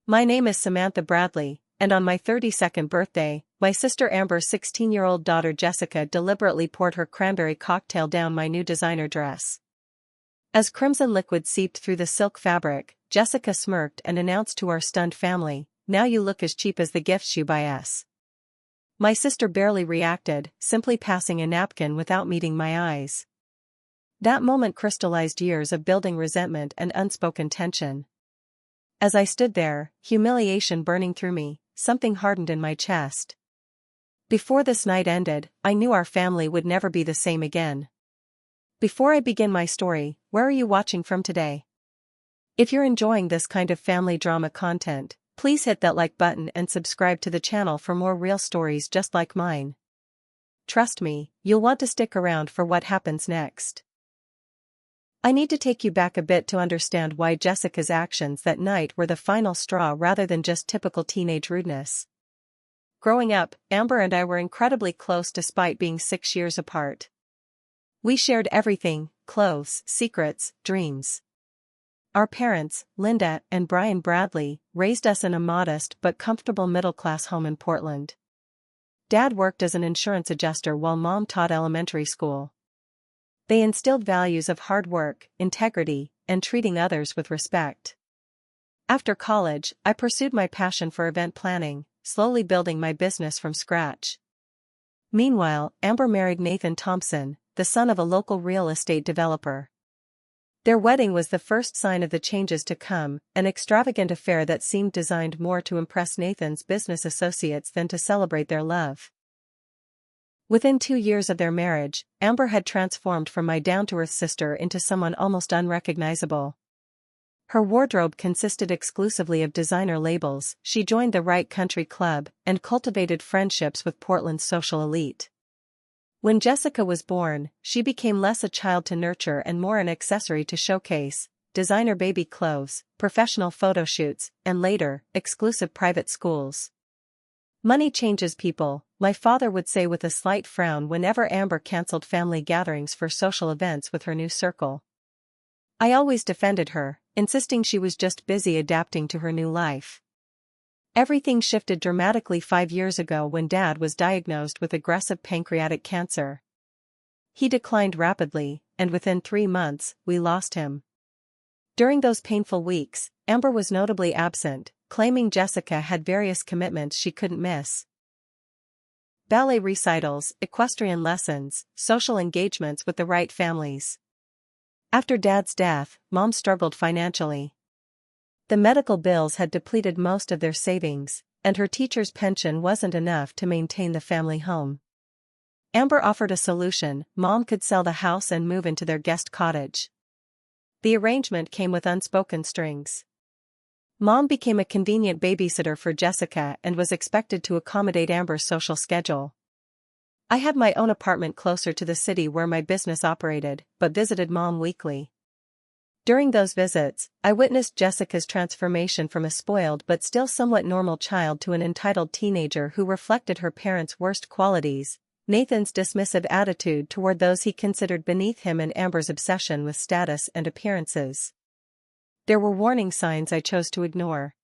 My name is Samantha Bradley, and on my 32nd birthday, my sister Amber's 16-year-old daughter Jessica deliberately poured her cranberry cocktail down my new designer dress. As crimson liquid seeped through the silk fabric, Jessica smirked and announced to our stunned family, "Now you look as cheap as the gifts you buy us." My sister barely reacted, simply passing a napkin without meeting my eyes. That moment crystallized years of building resentment and unspoken tension. As I stood there, humiliation burning through me, something hardened in my chest. Before this night ended, I knew our family would never be the same again. Before I begin my story, where are you watching from today? If you're enjoying this kind of family drama content, please hit that like button and subscribe to the channel for more real stories just like mine. Trust me, you'll want to stick around for what happens next. I need to take you back a bit to understand why Jessica's actions that night were the final straw rather than just typical teenage rudeness. Growing up, Amber and I were incredibly close despite being 6 years apart. We shared everything: clothes, secrets, dreams. Our parents, Linda and Brian Bradley, raised us in a modest but comfortable middle-class home in Portland. Dad worked as an insurance adjuster while Mom taught elementary school. They instilled values of hard work, integrity, and treating others with respect. After college, I pursued my passion for event planning, slowly building my business from scratch. Meanwhile, Amber married Nathan Thompson, the son of a local real estate developer. Their wedding was the first sign of the changes to come, an extravagant affair that seemed designed more to impress Nathan's business associates than to celebrate their love. Within 2 years of their marriage, Amber had transformed from my down-to-earth sister into someone almost unrecognizable. Her wardrobe consisted exclusively of designer labels, she joined the Right Country Club, and cultivated friendships with Portland's social elite. When Jessica was born, she became less a child to nurture and more an accessory to showcase: designer baby clothes, professional photo shoots, and later, exclusive private schools. "Money changes people," my father would say with a slight frown whenever Amber canceled family gatherings for social events with her new circle. I always defended her, insisting she was just busy adapting to her new life. Everything shifted dramatically 5 years ago when Dad was diagnosed with aggressive pancreatic cancer. He declined rapidly, and within 3 months, we lost him. During those painful weeks, Amber was notably absent, claiming Jessica had various commitments she couldn't miss. Ballet recitals, equestrian lessons, social engagements with the right families. After Dad's death, Mom struggled financially. The medical bills had depleted most of their savings, and her teacher's pension wasn't enough to maintain the family home. Amber offered a solution: Mom could sell the house and move into their guest cottage. The arrangement came with unspoken strings. Mom became a convenient babysitter for Jessica and was expected to accommodate Amber's social schedule. I had my own apartment closer to the city where my business operated, but visited Mom weekly. During those visits, I witnessed Jessica's transformation from a spoiled but still somewhat normal child to an entitled teenager who reflected her parents' worst qualities: Nathan's dismissive attitude toward those he considered beneath him and Amber's obsession with status and appearances. There were warning signs I chose to ignore.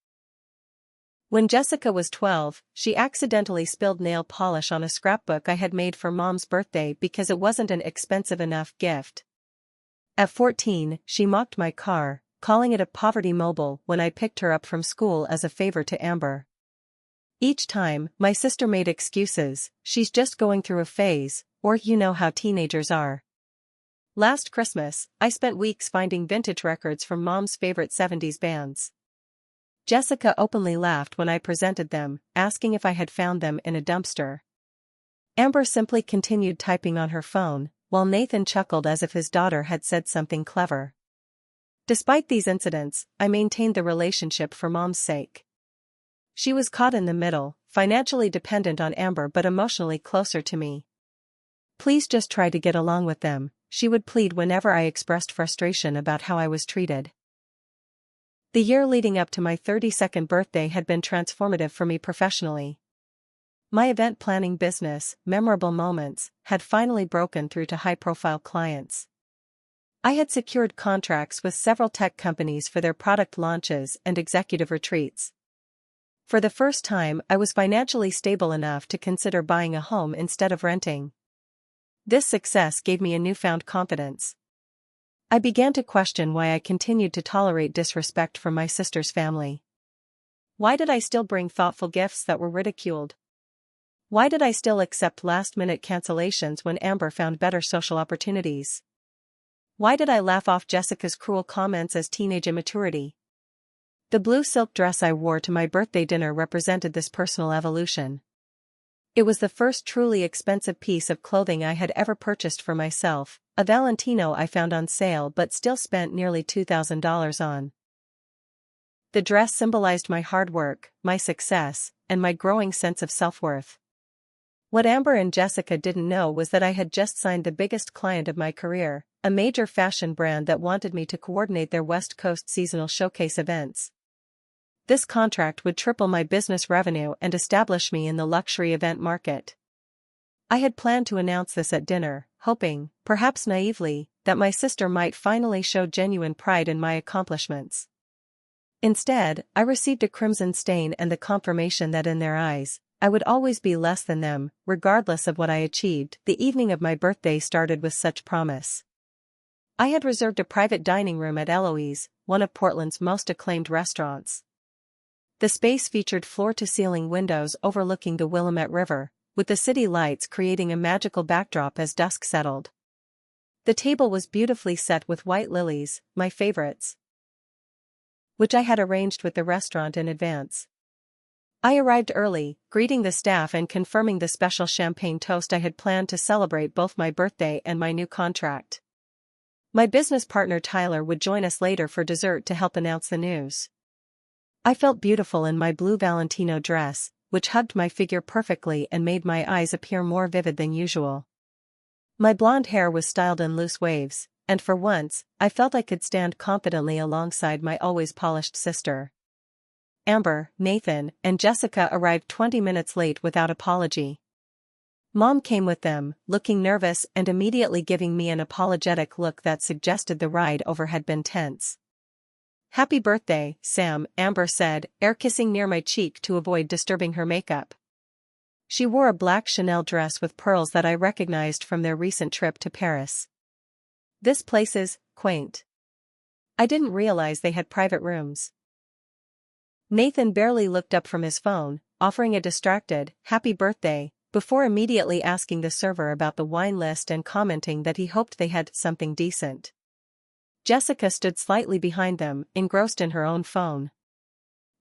When Jessica was 12, she accidentally spilled nail polish on a scrapbook I had made for Mom's birthday because it wasn't an expensive enough gift. At 14, she mocked my car, calling it a poverty mobile when I picked her up from school as a favor to Amber. Each time, my sister made excuses: "She's just going through a phase," or "You know how teenagers are." Last Christmas, I spent weeks finding vintage records from Mom's favorite 70s bands. Jessica openly laughed when I presented them, asking if I had found them in a dumpster. Amber simply continued typing on her phone, while Nathan chuckled as if his daughter had said something clever. Despite these incidents, I maintained the relationship for Mom's sake. She was caught in the middle, financially dependent on Amber but emotionally closer to me. "Please just try to get along with them," she would plead whenever I expressed frustration about how I was treated. The year leading up to my 32nd birthday had been transformative for me professionally. My event planning business, Memorable Moments, had finally broken through to high-profile clients. I had secured contracts with several tech companies for their product launches and executive retreats. For the first time, I was financially stable enough to consider buying a home instead of renting. This success gave me a newfound confidence. I began to question why I continued to tolerate disrespect from my sister's family. Why did I still bring thoughtful gifts that were ridiculed? Why did I still accept last-minute cancellations when Amber found better social opportunities? Why did I laugh off Jessica's cruel comments as teenage immaturity? The blue silk dress I wore to my birthday dinner represented this personal evolution. It was the first truly expensive piece of clothing I had ever purchased for myself, a Valentino I found on sale but still spent nearly $2,000 on. The dress symbolized my hard work, my success, and my growing sense of self-worth. What Amber and Jessica didn't know was that I had just signed the biggest client of my career, a major fashion brand that wanted me to coordinate their West Coast seasonal showcase events. This contract would triple my business revenue and establish me in the luxury event market. I had planned to announce this at dinner, hoping, perhaps naively, that my sister might finally show genuine pride in my accomplishments. Instead, I received a crimson stain and the confirmation that in their eyes, I would always be less than them, regardless of what I achieved. The evening of my birthday started with such promise. I had reserved a private dining room at Eloise, one of Portland's most acclaimed restaurants. The space featured floor-to-ceiling windows overlooking the Willamette River, with the city lights creating a magical backdrop as dusk settled. The table was beautifully set with white lilies, my favorites, which I had arranged with the restaurant in advance. I arrived early, greeting the staff and confirming the special champagne toast I had planned to celebrate both my birthday and my new contract. My business partner Tyler would join us later for dessert to help announce the news. I felt beautiful in my blue Valentino dress, which hugged my figure perfectly and made my eyes appear more vivid than usual. My blonde hair was styled in loose waves, and for once, I felt I could stand confidently alongside my always polished sister. Amber, Nathan, and Jessica arrived 20 minutes late without apology. Mom came with them, looking nervous and immediately giving me an apologetic look that suggested the ride over had been tense. "Happy birthday, Sam," Amber said, air-kissing near my cheek to avoid disturbing her makeup. She wore a black Chanel dress with pearls that I recognized from their recent trip to Paris. "This place is quaint. I didn't realize they had private rooms." Nathan barely looked up from his phone, offering a distracted, "Happy birthday," before immediately asking the server about the wine list and commenting that he hoped they had something decent. Jessica stood slightly behind them, engrossed in her own phone.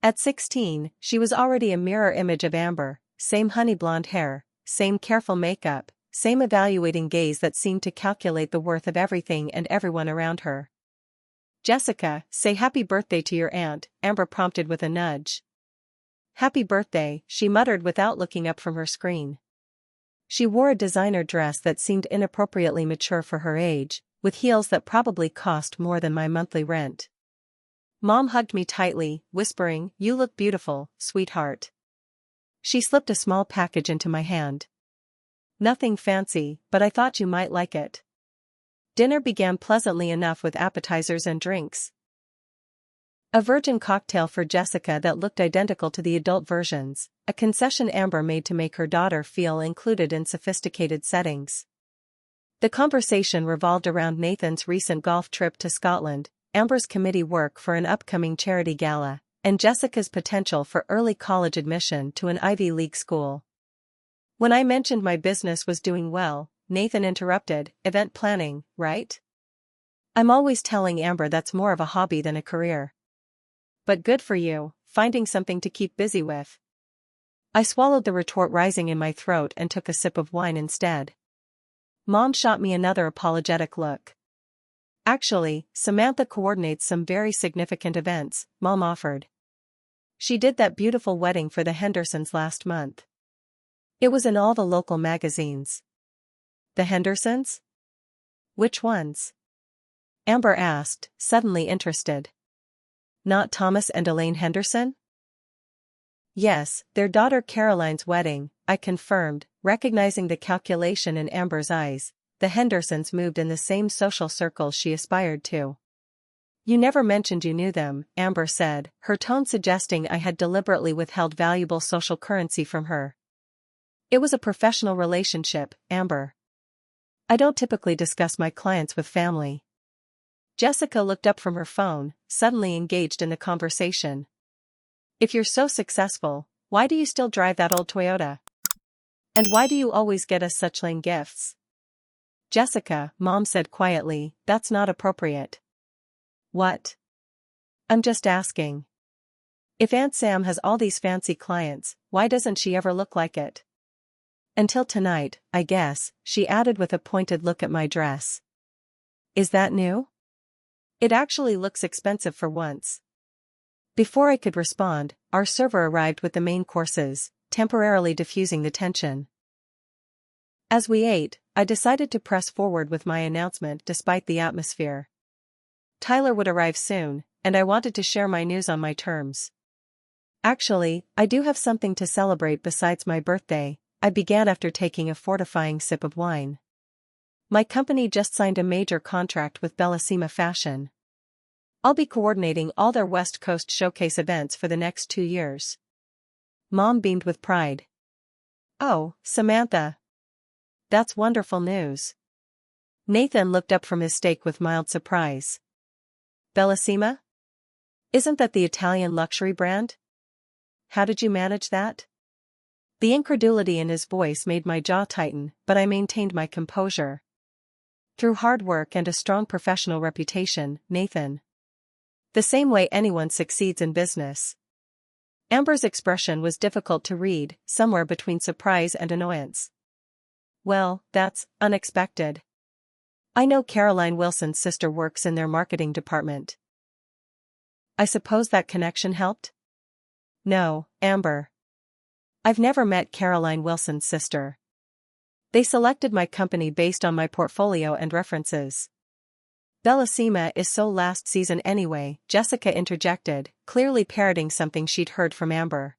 At 16, she was already a mirror image of Amber, same honey blonde hair, same careful makeup, same evaluating gaze that seemed to calculate the worth of everything and everyone around her. "Jessica, say happy birthday to your aunt," Amber prompted with a nudge. "Happy birthday," she muttered without looking up from her screen. She wore a designer dress that seemed inappropriately mature for her age, with heels that probably cost more than my monthly rent. Mom hugged me tightly, whispering, "You look beautiful, sweetheart." She slipped a small package into my hand. "Nothing fancy, but I thought you might like it." Dinner began pleasantly enough with appetizers and drinks. A virgin cocktail for Jessica that looked identical to the adult versions, a concession Amber made to make her daughter feel included in sophisticated settings. The conversation revolved around Nathan's recent golf trip to Scotland, Amber's committee work for an upcoming charity gala, and Jessica's potential for early college admission to an Ivy League school. When I mentioned my business was doing well, Nathan interrupted, "Event planning, right? I'm always telling Amber that's more of a hobby than a career." "But good for you, finding something to keep busy with." I swallowed the retort rising in my throat and took a sip of wine instead. Mom shot me another apologetic look. "Actually, Samantha coordinates some very significant events," Mom offered. "She did that beautiful wedding for the Hendersons last month. It was in all the local magazines." "The Hendersons? Which ones?" Amber asked, suddenly interested. "Not Thomas and Elaine Henderson?" "Yes, their daughter Caroline's wedding," I confirmed, recognizing the calculation in Amber's eyes. The Hendersons moved in the same social circles she aspired to. You never mentioned you knew them, Amber said, her tone suggesting I had deliberately withheld valuable social currency from her. It was a professional relationship, Amber. I don't typically discuss my clients with family. Jessica looked up from her phone, suddenly engaged in the conversation. If you're so successful, why do you still drive that old Toyota? And why do you always get us such lame gifts? Jessica, Mom said quietly, that's not appropriate. What? I'm just asking. If Aunt Sam has all these fancy clients, why doesn't she ever look like it? Until tonight, I guess, she added with a pointed look at my dress. Is that new? It actually looks expensive for once. Before I could respond, our server arrived with the main courses, temporarily diffusing the tension. As we ate, I decided to press forward with my announcement despite the atmosphere. Tyler would arrive soon, and I wanted to share my news on my terms. Actually, I do have something to celebrate besides my birthday, I began after taking a fortifying sip of wine. My company just signed a major contract with Bellissima Fashion. I'll be coordinating all their West Coast showcase events for the next 2 years. Mom beamed with pride. Oh, Samantha. That's wonderful news. Nathan looked up from his steak with mild surprise. Bellissima? Isn't that the Italian luxury brand? How did you manage that? The incredulity in his voice made my jaw tighten, but I maintained my composure. Through hard work and a strong professional reputation, Nathan. The same way anyone succeeds in business. Amber's expression was difficult to read, somewhere between surprise and annoyance. Well, that's unexpected. I know Caroline Wilson's sister works in their marketing department. I suppose that connection helped? No, Amber. I've never met Caroline Wilson's sister. They selected my company based on my portfolio and references. Bellissima is so last season anyway, Jessica interjected, clearly parroting something she'd heard from Amber.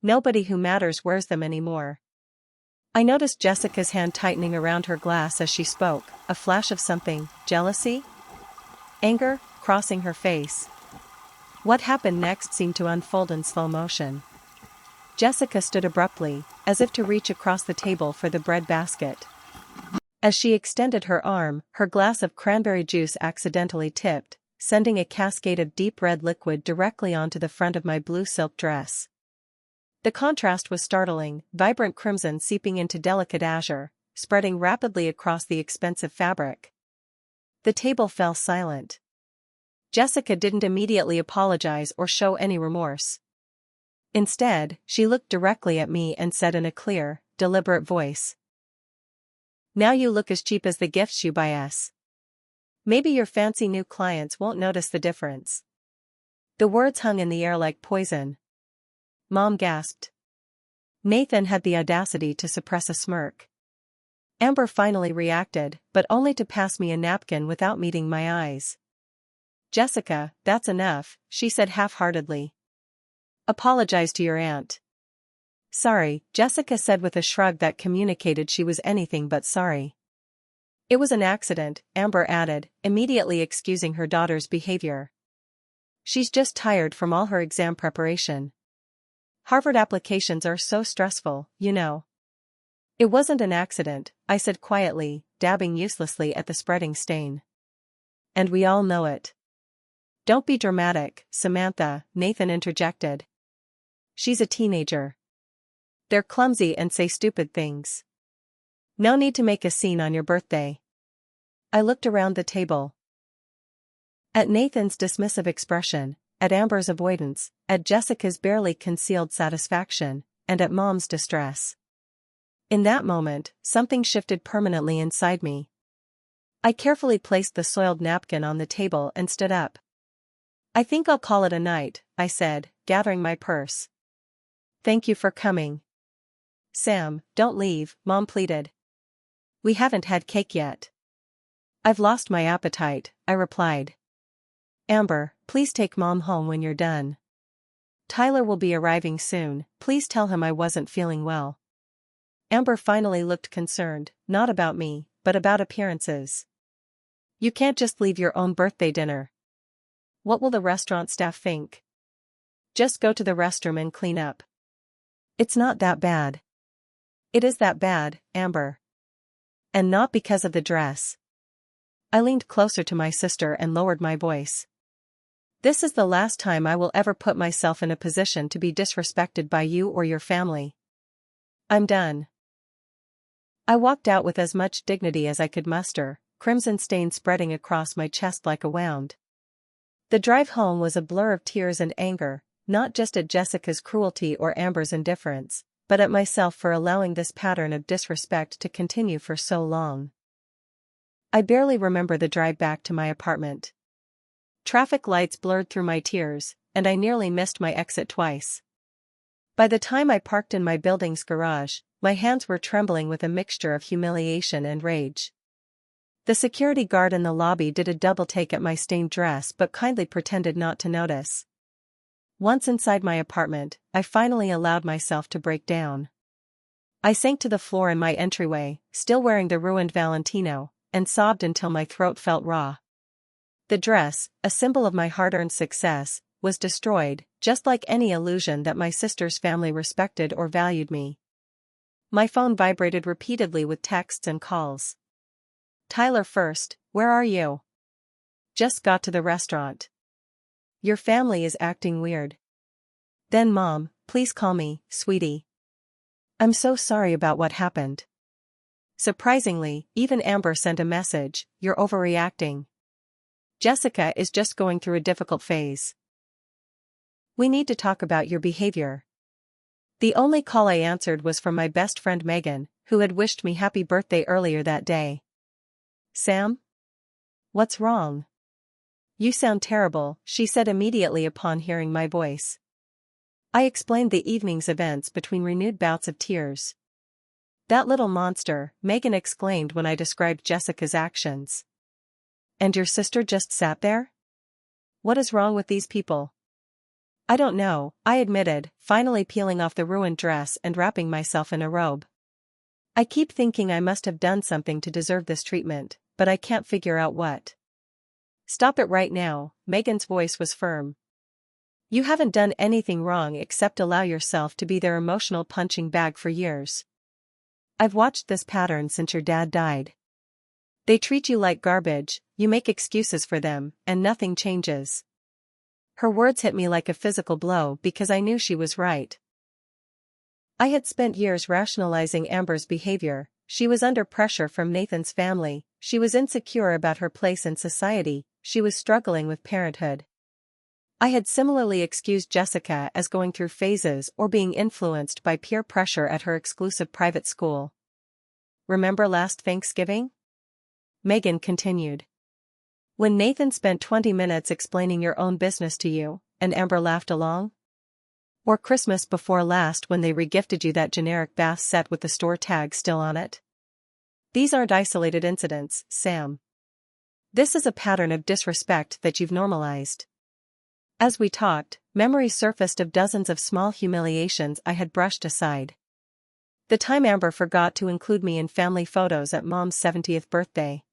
Nobody who matters wears them anymore. I noticed Jessica's hand tightening around her glass as she spoke, a flash of something, jealousy? Anger, crossing her face. What happened next seemed to unfold in slow motion. Jessica stood abruptly, as if to reach across the table for the bread basket. As she extended her arm, her glass of cranberry juice accidentally tipped, sending a cascade of deep red liquid directly onto the front of my blue silk dress. The contrast was startling, vibrant crimson seeping into delicate azure, spreading rapidly across the expensive fabric. The table fell silent. Jessica didn't immediately apologize or show any remorse. Instead, she looked directly at me and said in a clear, deliberate voice. Now you look as cheap as the gifts you buy us. Maybe your fancy new clients won't notice the difference. The words hung in the air like poison. Mom gasped. Nathan had the audacity to suppress a smirk. Amber finally reacted, but only to pass me a napkin without meeting my eyes. Jessica, that's enough, she said half-heartedly. Apologize to your aunt. Sorry, Jessica said with a shrug that communicated she was anything but sorry. It was an accident, Amber added, immediately excusing her daughter's behavior. She's just tired from all her exam preparation. Harvard applications are so stressful, you know. It wasn't an accident, I said quietly, dabbing uselessly at the spreading stain. And we all know it. Don't be dramatic, Samantha, Nathan interjected. She's a teenager. They're clumsy and say stupid things. No need to make a scene on your birthday. I looked around the table. At Nathan's dismissive expression, at Amber's avoidance, at Jessica's barely concealed satisfaction, and at Mom's distress. In that moment, something shifted permanently inside me. I carefully placed the soiled napkin on the table and stood up. I think I'll call it a night, I said, gathering my purse. Thank you for coming. Sam, don't leave, Mom pleaded. We haven't had cake yet. I've lost my appetite, I replied. Amber, please take Mom home when you're done. Tyler will be arriving soon, please tell him I wasn't feeling well. Amber finally looked concerned, not about me, but about appearances. You can't just leave your own birthday dinner. What will the restaurant staff think? Just go to the restroom and clean up. It's not that bad. It is that bad, Amber. And not because of the dress. I leaned closer to my sister and lowered my voice. This is the last time I will ever put myself in a position to be disrespected by you or your family. I'm done. I walked out with as much dignity as I could muster, crimson stain spreading across my chest like a wound. The drive home was a blur of tears and anger, not just at Jessica's cruelty or Amber's indifference, but at myself for allowing this pattern of disrespect to continue for so long. I barely remember the drive back to my apartment. Traffic lights blurred through my tears, and I nearly missed my exit twice. By the time I parked in my building's garage, my hands were trembling with a mixture of humiliation and rage. The security guard in the lobby did a double take at my stained dress but kindly pretended not to notice. Once inside my apartment, I finally allowed myself to break down. I sank to the floor in my entryway, still wearing the ruined Valentino, and sobbed until my throat felt raw. The dress, a symbol of my hard-earned success, was destroyed, just like any illusion that my sister's family respected or valued me. My phone vibrated repeatedly with texts and calls. Tyler first, where are you? Just got to the restaurant. Your family is acting weird. Then Mom, please call me, sweetie. I'm so sorry about what happened. Surprisingly, even Amber sent a message, you're overreacting. Jessica is just going through a difficult phase. We need to talk about your behavior. The only call I answered was from my best friend Megan, who had wished me happy birthday earlier that day. Sam? What's wrong? You sound terrible, she said immediately upon hearing my voice. I explained the evening's events between renewed bouts of tears. That little monster, Megan exclaimed when I described Jessica's actions. And your sister just sat there? What is wrong with these people? I don't know, I admitted, finally peeling off the ruined dress and wrapping myself in a robe. I keep thinking I must have done something to deserve this treatment, but I can't figure out what. Stop it right now, Megan's voice was firm. You haven't done anything wrong except allow yourself to be their emotional punching bag for years. I've watched this pattern since your dad died. They treat you like garbage, you make excuses for them, and nothing changes. Her words hit me like a physical blow because I knew she was right. I had spent years rationalizing Amber's behavior. She was under pressure from Nathan's family, she was insecure about her place in society, she was struggling with parenthood. I had similarly excused Jessica as going through phases or being influenced by peer pressure at her exclusive private school. Remember last Thanksgiving? Megan continued. When Nathan spent 20 minutes explaining your own business to you, and Amber laughed along? Or Christmas before last when they regifted you that generic bath set with the store tag still on it? These aren't isolated incidents, Sam. This is a pattern of disrespect that you've normalized. As we talked, memories surfaced of dozens of small humiliations I had brushed aside. The time Amber forgot to include me in family photos at Mom's 70th birthday.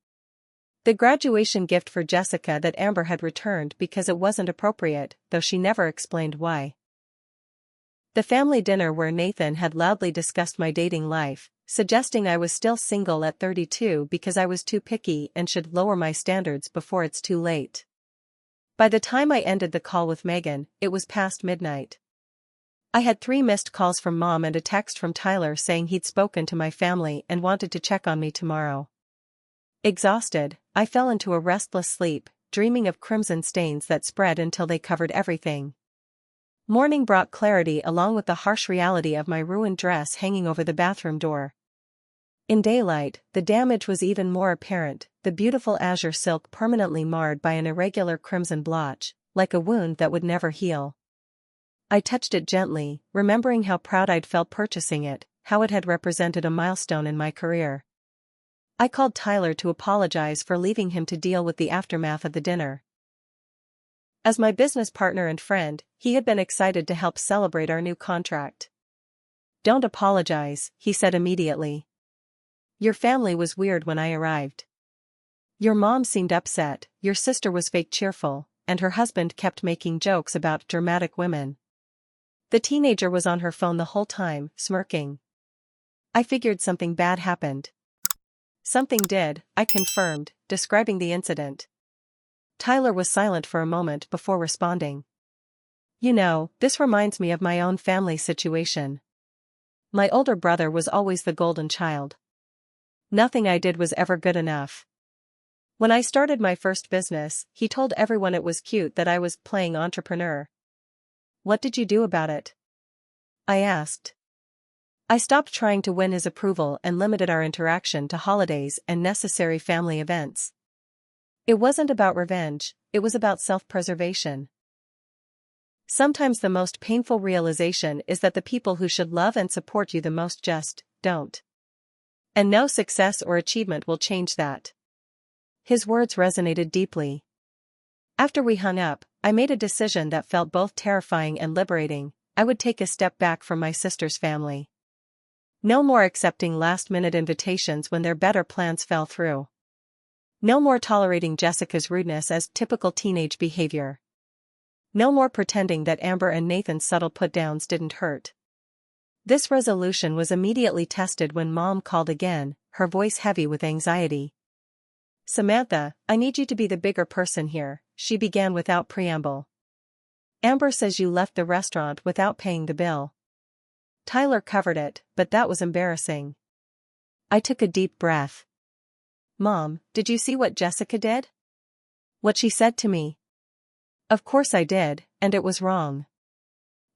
The graduation gift for Jessica that Amber had returned because it wasn't appropriate, though she never explained why. The family dinner where Nathan had loudly discussed my dating life, suggesting I was still single at 32 because I was too picky and should lower my standards before it's too late. By the time I ended the call with Megan, it was past midnight. I had 3 missed calls from Mom and a text from Tyler saying he'd spoken to my family and wanted to check on me tomorrow. Exhausted, I fell into a restless sleep, dreaming of crimson stains that spread until they covered everything. Morning brought clarity along with the harsh reality of my ruined dress hanging over the bathroom door. In daylight, the damage was even more apparent, the beautiful azure silk permanently marred by an irregular crimson blotch, like a wound that would never heal. I touched it gently, remembering how proud I'd felt purchasing it, how it had represented a milestone in my career. I called Tyler to apologize for leaving him to deal with the aftermath of the dinner. As my business partner and friend, he had been excited to help celebrate our new contract. Don't apologize, he said immediately. Your family was weird when I arrived. Your mom seemed upset, your sister was fake cheerful, and her husband kept making jokes about dramatic women. The teenager was on her phone the whole time, smirking. I figured something bad happened. Something did, I confirmed, describing the incident. Tyler was silent for a moment before responding. You know, this reminds me of my own family situation. My older brother was always the golden child. Nothing I did was ever good enough. When I started my first business, he told everyone it was cute that I was playing entrepreneur. What did you do about it? I asked. I stopped trying to win his approval and limited our interaction to holidays and necessary family events. It wasn't about revenge, it was about self-preservation. Sometimes the most painful realization is that the people who should love and support you the most just don't. And no success or achievement will change that. His words resonated deeply. After we hung up, I made a decision that felt both terrifying and liberating. I would take a step back from my sister's family. No more accepting last-minute invitations when their better plans fell through. No more tolerating Jessica's rudeness as typical teenage behavior. No more pretending that Amber and Nathan's subtle put-downs didn't hurt. This resolution was immediately tested when Mom called again, her voice heavy with anxiety. Samantha, I need you to be the bigger person here, she began without preamble. Amber says you left the restaurant without paying the bill. Tyler covered it, but that was embarrassing. I took a deep breath. Mom, did you see what Jessica did? What she said to me? Of course I did, and it was wrong.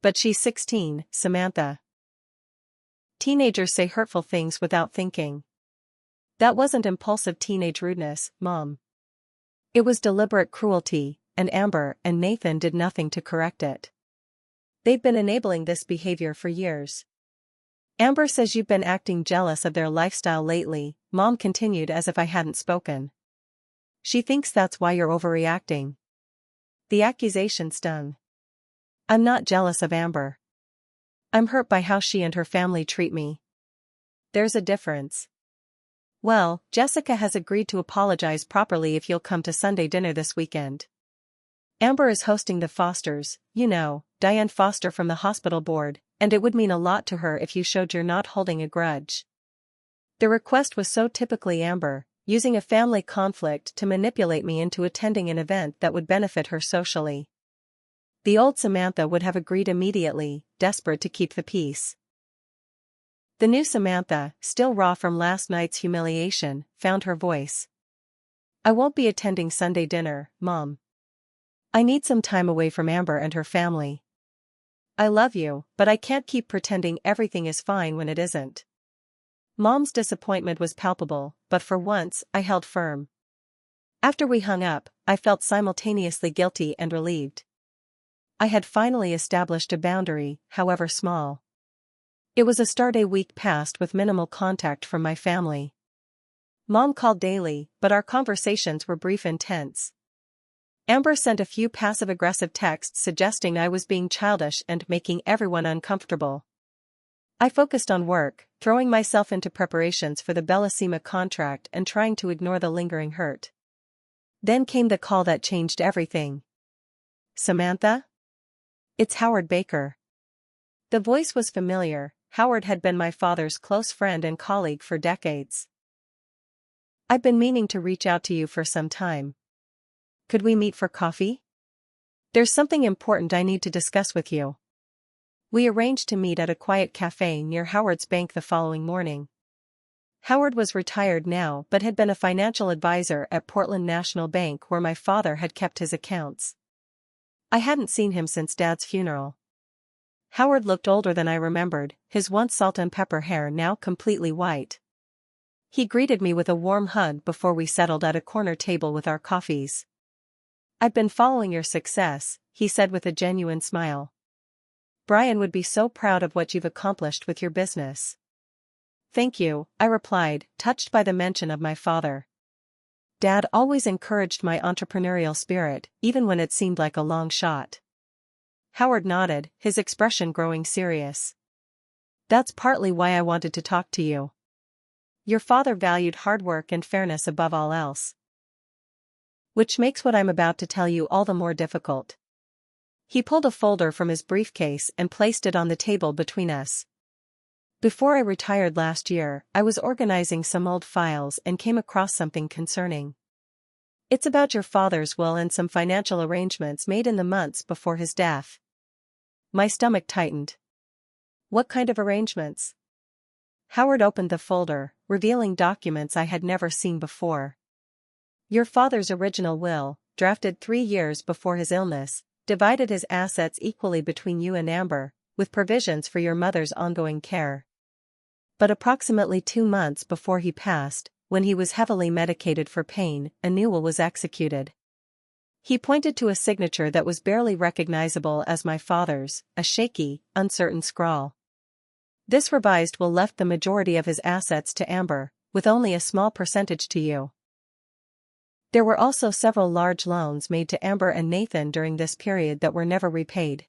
But she's 16, Samantha. Teenagers say hurtful things without thinking. That wasn't impulsive teenage rudeness, Mom. It was deliberate cruelty, and Amber and Nathan did nothing to correct it. They've been enabling this behavior for years. Amber says you've been acting jealous of their lifestyle lately, Mom continued as if I hadn't spoken. She thinks that's why you're overreacting. The accusation stung. I'm not jealous of Amber. I'm hurt by how she and her family treat me. There's a difference. Well, Jessica has agreed to apologize properly if you'll come to Sunday dinner this weekend. Amber is hosting the Fosters, you know, Diane Foster from the hospital board, and it would mean a lot to her if you showed you're not holding a grudge. The request was so typically Amber, using a family conflict to manipulate me into attending an event that would benefit her socially. The old Samantha would have agreed immediately, desperate to keep the peace. The new Samantha, still raw from last night's humiliation, found her voice. I won't be attending Sunday dinner, Mom. I need some time away from Amber and her family. I love you, but I can't keep pretending everything is fine when it isn't. Mom's disappointment was palpable, but for once, I held firm. After we hung up, I felt simultaneously guilty and relieved. I had finally established a boundary, however small. It was a start-a week past with minimal contact from my family. Mom called daily, but our conversations were brief and tense. Amber sent a few passive-aggressive texts suggesting I was being childish and making everyone uncomfortable. I focused on work, throwing myself into preparations for the Bellissima contract and trying to ignore the lingering hurt. Then came the call that changed everything. Samantha? It's Howard Baker. The voice was familiar. Howard had been my father's close friend and colleague for decades. I've been meaning to reach out to you for some time. Could we meet for coffee? There's something important I need to discuss with you. We arranged to meet at a quiet cafe near Howard's bank the following morning. Howard was retired now but had been a financial advisor at Portland National Bank where my father had kept his accounts. I hadn't seen him since Dad's funeral. Howard looked older than I remembered, his once salt and pepper hair now completely white. He greeted me with a warm hug before we settled at a corner table with our coffees. I've been following your success, he said with a genuine smile. Brian would be so proud of what you've accomplished with your business. Thank you, I replied, touched by the mention of my father. Dad always encouraged my entrepreneurial spirit, even when it seemed like a long shot. Howard nodded, his expression growing serious. That's partly why I wanted to talk to you. Your father valued hard work and fairness above all else. Which makes what I'm about to tell you all the more difficult. He pulled a folder from his briefcase and placed it on the table between us. Before I retired last year, I was organizing some old files and came across something concerning. It's about your father's will and some financial arrangements made in the months before his death. My stomach tightened. What kind of arrangements? Howard opened the folder, revealing documents I had never seen before. Your father's original will, drafted 3 years before his illness, divided his assets equally between you and Amber, with provisions for your mother's ongoing care. But approximately 2 months before he passed, when he was heavily medicated for pain, a new will was executed. He pointed to a signature that was barely recognizable as my father's, a shaky, uncertain scrawl. This revised will left the majority of his assets to Amber, with only a small percentage to you. There were also several large loans made to Amber and Nathan during this period that were never repaid.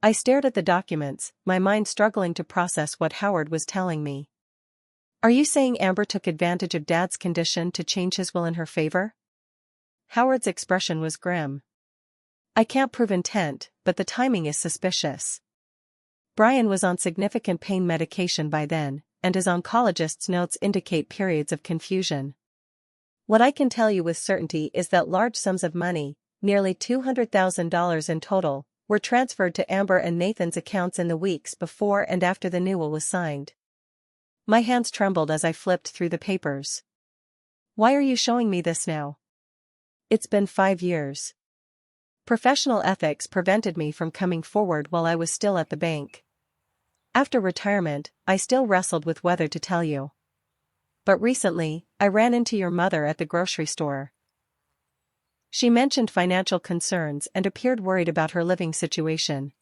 I stared at the documents, my mind struggling to process what Howard was telling me. Are you saying Amber took advantage of Dad's condition to change his will in her favor? Howard's expression was grim. I can't prove intent, but the timing is suspicious. Brian was on significant pain medication by then, and his oncologist's notes indicate periods of confusion. What I can tell you with certainty is that large sums of money, nearly $200,000 in total, were transferred to Amber and Nathan's accounts in the weeks before and after the new will was signed. My hands trembled as I flipped through the papers. Why are you showing me this now? It's been 5 years. Professional ethics prevented me from coming forward while I was still at the bank. After retirement, I still wrestled with whether to tell you. But recently, I ran into your mother at the grocery store. She mentioned financial concerns and appeared worried about her living situation.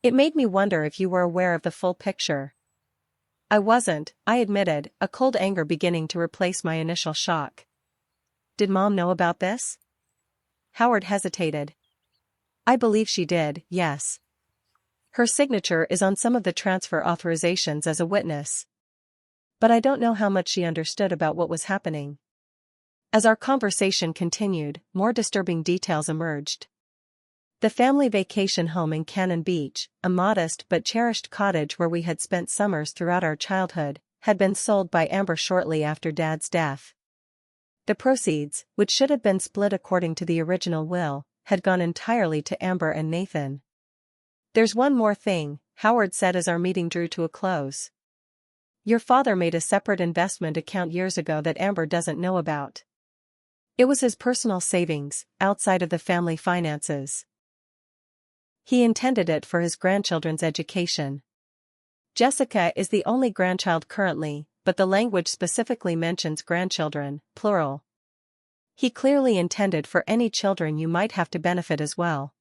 It made me wonder if you were aware of the full picture. I wasn't, I admitted, a cold anger beginning to replace my initial shock. Did Mom know about this? Howard hesitated. I believe she did, yes. Her signature is on some of the transfer authorizations as a witness. But I don't know how much she understood about what was happening. As our conversation continued, more disturbing details emerged. The family vacation home in Cannon Beach, a modest but cherished cottage where we had spent summers throughout our childhood, had been sold by Amber shortly after Dad's death. The proceeds, which should have been split according to the original will, had gone entirely to Amber and Nathan. There's one more thing, Howard said as our meeting drew to a close. Your father made a separate investment account years ago that Amber doesn't know about. It was his personal savings, outside of the family finances. He intended it for his grandchildren's education. Jessica is the only grandchild currently, but the language specifically mentions grandchildren, plural. He clearly intended for any children you might have to benefit as well.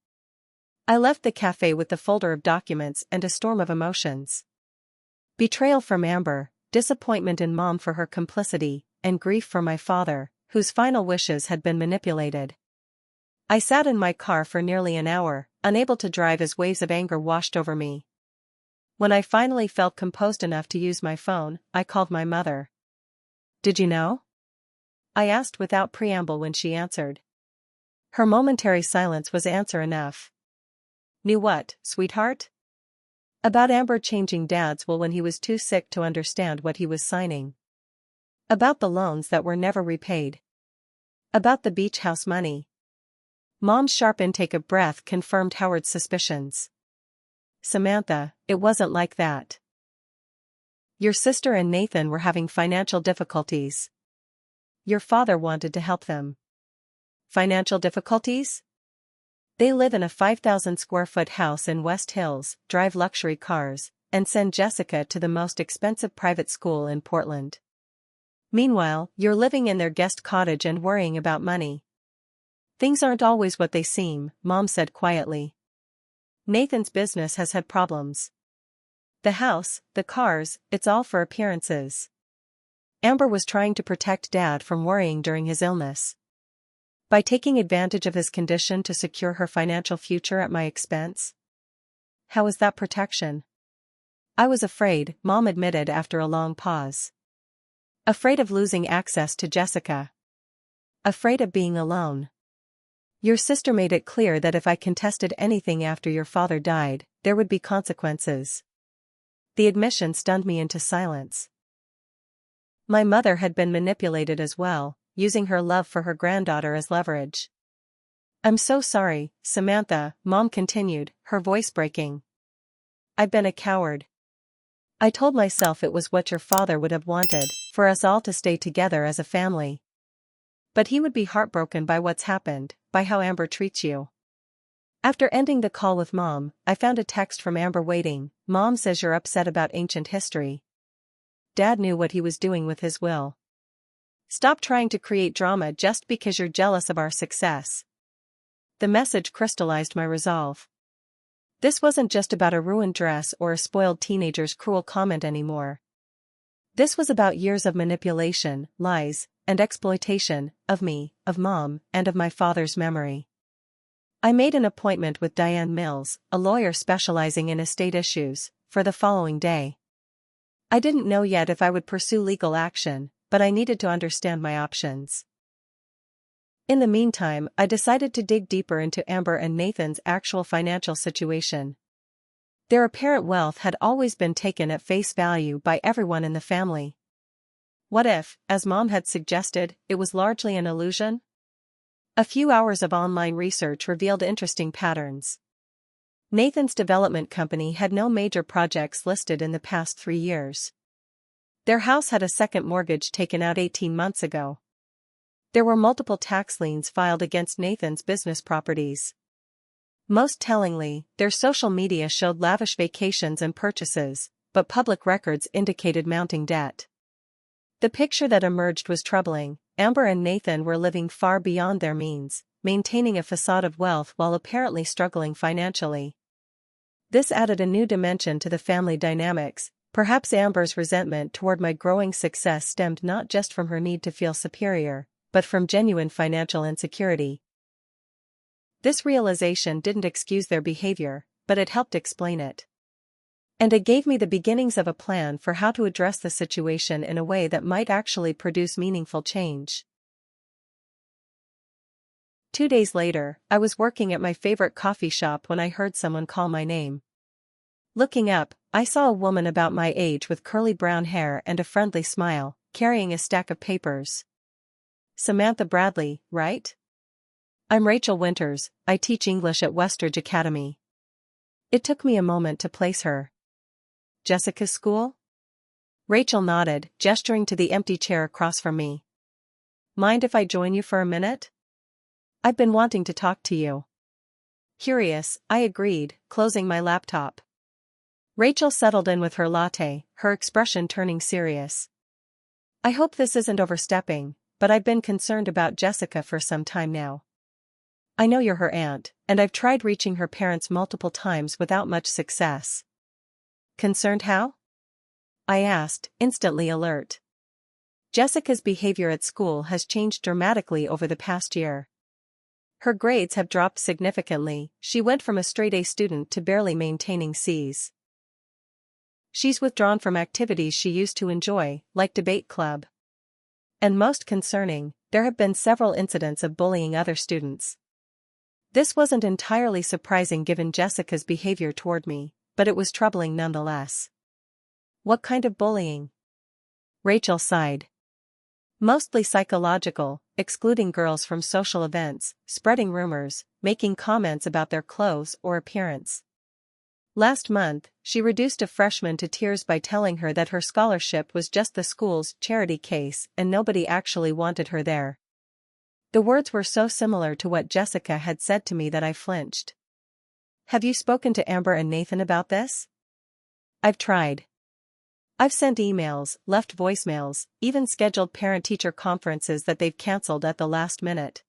I left the cafe with the folder of documents and a storm of emotions. Betrayal from Amber, disappointment in Mom for her complicity, and grief for my father, whose final wishes had been manipulated. I sat in my car for nearly an hour, unable to drive as waves of anger washed over me. When I finally felt composed enough to use my phone, I called my mother. Did you know? I asked without preamble when she answered. Her momentary silence was answer enough. Knew what, sweetheart? About Amber changing Dad's will when he was too sick to understand what he was signing. About the loans that were never repaid. About the beach house money. Mom's sharp intake of breath confirmed Howard's suspicions. Samantha, it wasn't like that. Your sister and Nathan were having financial difficulties. Your father wanted to help them. Financial difficulties? They live in a 5,000-square-foot house in West Hills, drive luxury cars, and send Jessica to the most expensive private school in Portland. Meanwhile, you're living in their guest cottage and worrying about money. Things aren't always what they seem, Mom said quietly. Nathan's business has had problems. The house, the cars, it's all for appearances. Amber was trying to protect Dad from worrying during his illness. By taking advantage of his condition to secure her financial future at my expense? How is that protection? I was afraid, Mom admitted after a long pause. Afraid of losing access to Jessica. Afraid of being alone. Your sister made it clear that if I contested anything after your father died, there would be consequences. The admission stunned me into silence. My mother had been manipulated as well, using her love for her granddaughter as leverage. I'm so sorry, Samantha, Mom continued, her voice breaking. I've been a coward. I told myself it was what your father would have wanted, for us all to stay together as a family. But he would be heartbroken by what's happened, by how Amber treats you. After ending the call with Mom, I found a text from Amber waiting. Mom says you're upset about ancient history. Dad knew what he was doing with his will. Stop trying to create drama just because you're jealous of our success. The message crystallized my resolve. This wasn't just about a ruined dress or a spoiled teenager's cruel comment anymore. This was about years of manipulation, lies, and exploitation, of me, of Mom, and of my father's memory. I made an appointment with Diane Mills, a lawyer specializing in estate issues, for the following day. I didn't know yet if I would pursue legal action, but I needed to understand my options. In the meantime, I decided to dig deeper into Amber and Nathan's actual financial situation. Their apparent wealth had always been taken at face value by everyone in the family. What if, as Mom had suggested, it was largely an illusion? A few hours of online research revealed interesting patterns. Nathan's development company had no major projects listed in the past 3 years. Their house had a second mortgage taken out 18 months ago. There were multiple tax liens filed against Nathan's business properties. Most tellingly, their social media showed lavish vacations and purchases, but public records indicated mounting debt. The picture that emerged was troubling. Amber and Nathan were living far beyond their means, maintaining a facade of wealth while apparently struggling financially. This added a new dimension to the family dynamics. Perhaps Amber's resentment toward my growing success stemmed not just from her need to feel superior, but from genuine financial insecurity. This realization didn't excuse their behavior, but it helped explain it. And it gave me the beginnings of a plan for how to address the situation in a way that might actually produce meaningful change. 2 days later, I was working at my favorite coffee shop when I heard someone call my name. Looking up, I saw a woman about my age with curly brown hair and a friendly smile, carrying a stack of papers. Samantha Bradley, right? I'm Rachel Winters, I teach English at Westridge Academy. It took me a moment to place her. Jessica's school? Rachel nodded, gesturing to the empty chair across from me. Mind if I join you for a minute? I've been wanting to talk to you. Curious, I agreed, closing my laptop. Rachel settled in with her latte, her expression turning serious. I hope this isn't overstepping, but I've been concerned about Jessica for some time now. I know you're her aunt, and I've tried reaching her parents multiple times without much success. Concerned how? I asked, instantly alert. Jessica's behavior at school has changed dramatically over the past year. Her grades have dropped significantly. She went from a straight-A student to barely maintaining C's. She's withdrawn from activities she used to enjoy, like debate club. And most concerning, there have been several incidents of bullying other students. This wasn't entirely surprising given Jessica's behavior toward me, but it was troubling nonetheless. What kind of bullying? Rachel sighed. Mostly psychological, excluding girls from social events, spreading rumors, making comments about their clothes or appearance. Last month, she reduced a freshman to tears by telling her that her scholarship was just the school's charity case and nobody actually wanted her there. The words were so similar to what Jessica had said to me that I flinched. Have you spoken to Amber and Nathan about this? I've tried. I've sent emails, left voicemails, even scheduled parent-teacher conferences that they've canceled at the last minute.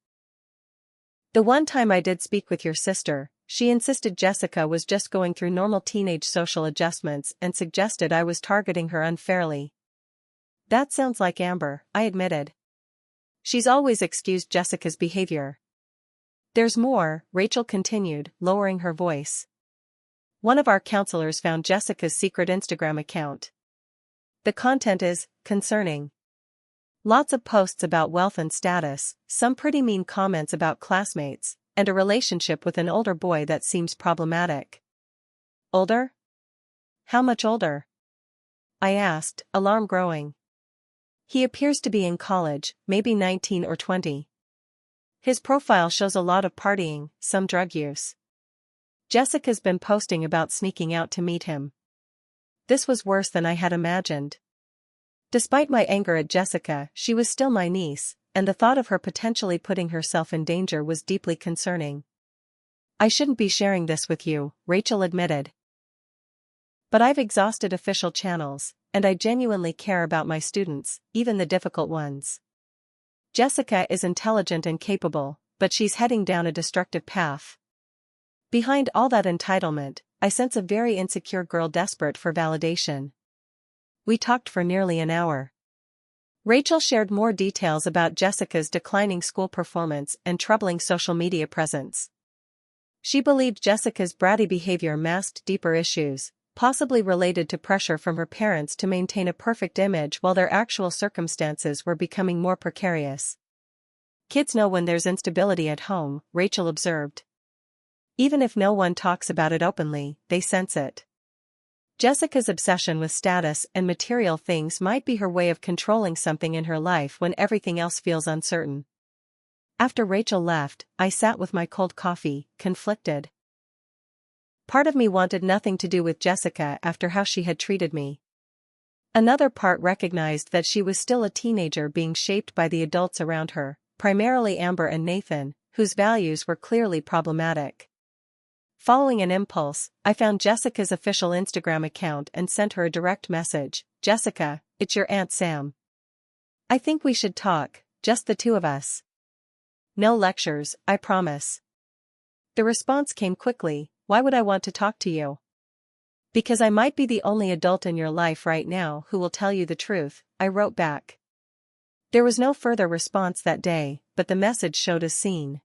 The one time I did speak with your sister, she insisted Jessica was just going through normal teenage social adjustments and suggested I was targeting her unfairly. That sounds like Amber, I admitted. She's always excused Jessica's behavior. There's more, Rachel continued, lowering her voice. One of our counselors found Jessica's secret Instagram account. The content is concerning. Lots of posts about wealth and status, some pretty mean comments about classmates, and a relationship with an older boy that seems problematic. Older? How much older? I asked, alarm growing. He appears to be in college, maybe 19 or 20. His profile shows a lot of partying, some drug use. Jessica's been posting about sneaking out to meet him. This was worse than I had imagined. Despite my anger at Jessica, she was still my niece, and the thought of her potentially putting herself in danger was deeply concerning. I shouldn't be sharing this with you, Rachel admitted. But I've exhausted official channels, and I genuinely care about my students, even the difficult ones. Jessica is intelligent and capable, but she's heading down a destructive path. Behind all that entitlement, I sense a very insecure girl desperate for validation. We talked for nearly an hour. Rachel shared more details about Jessica's declining school performance and troubling social media presence. She believed Jessica's bratty behavior masked deeper issues, possibly related to pressure from her parents to maintain a perfect image while their actual circumstances were becoming more precarious. Kids know when there's instability at home, Rachel observed. Even if no one talks about it openly, they sense it. Jessica's obsession with status and material things might be her way of controlling something in her life when everything else feels uncertain. After Rachel left, I sat with my cold coffee, conflicted. Part of me wanted nothing to do with Jessica after how she had treated me. Another part recognized that she was still a teenager being shaped by the adults around her, primarily Amber and Nathan, whose values were clearly problematic. Following an impulse, I found Jessica's official Instagram account and sent her a direct message. Jessica, it's your Aunt Sam. I think we should talk, just the two of us. No lectures, I promise. The response came quickly. Why would I want to talk to you? Because I might be the only adult in your life right now who will tell you the truth, I wrote back. There was no further response that day, but the message showed as seen.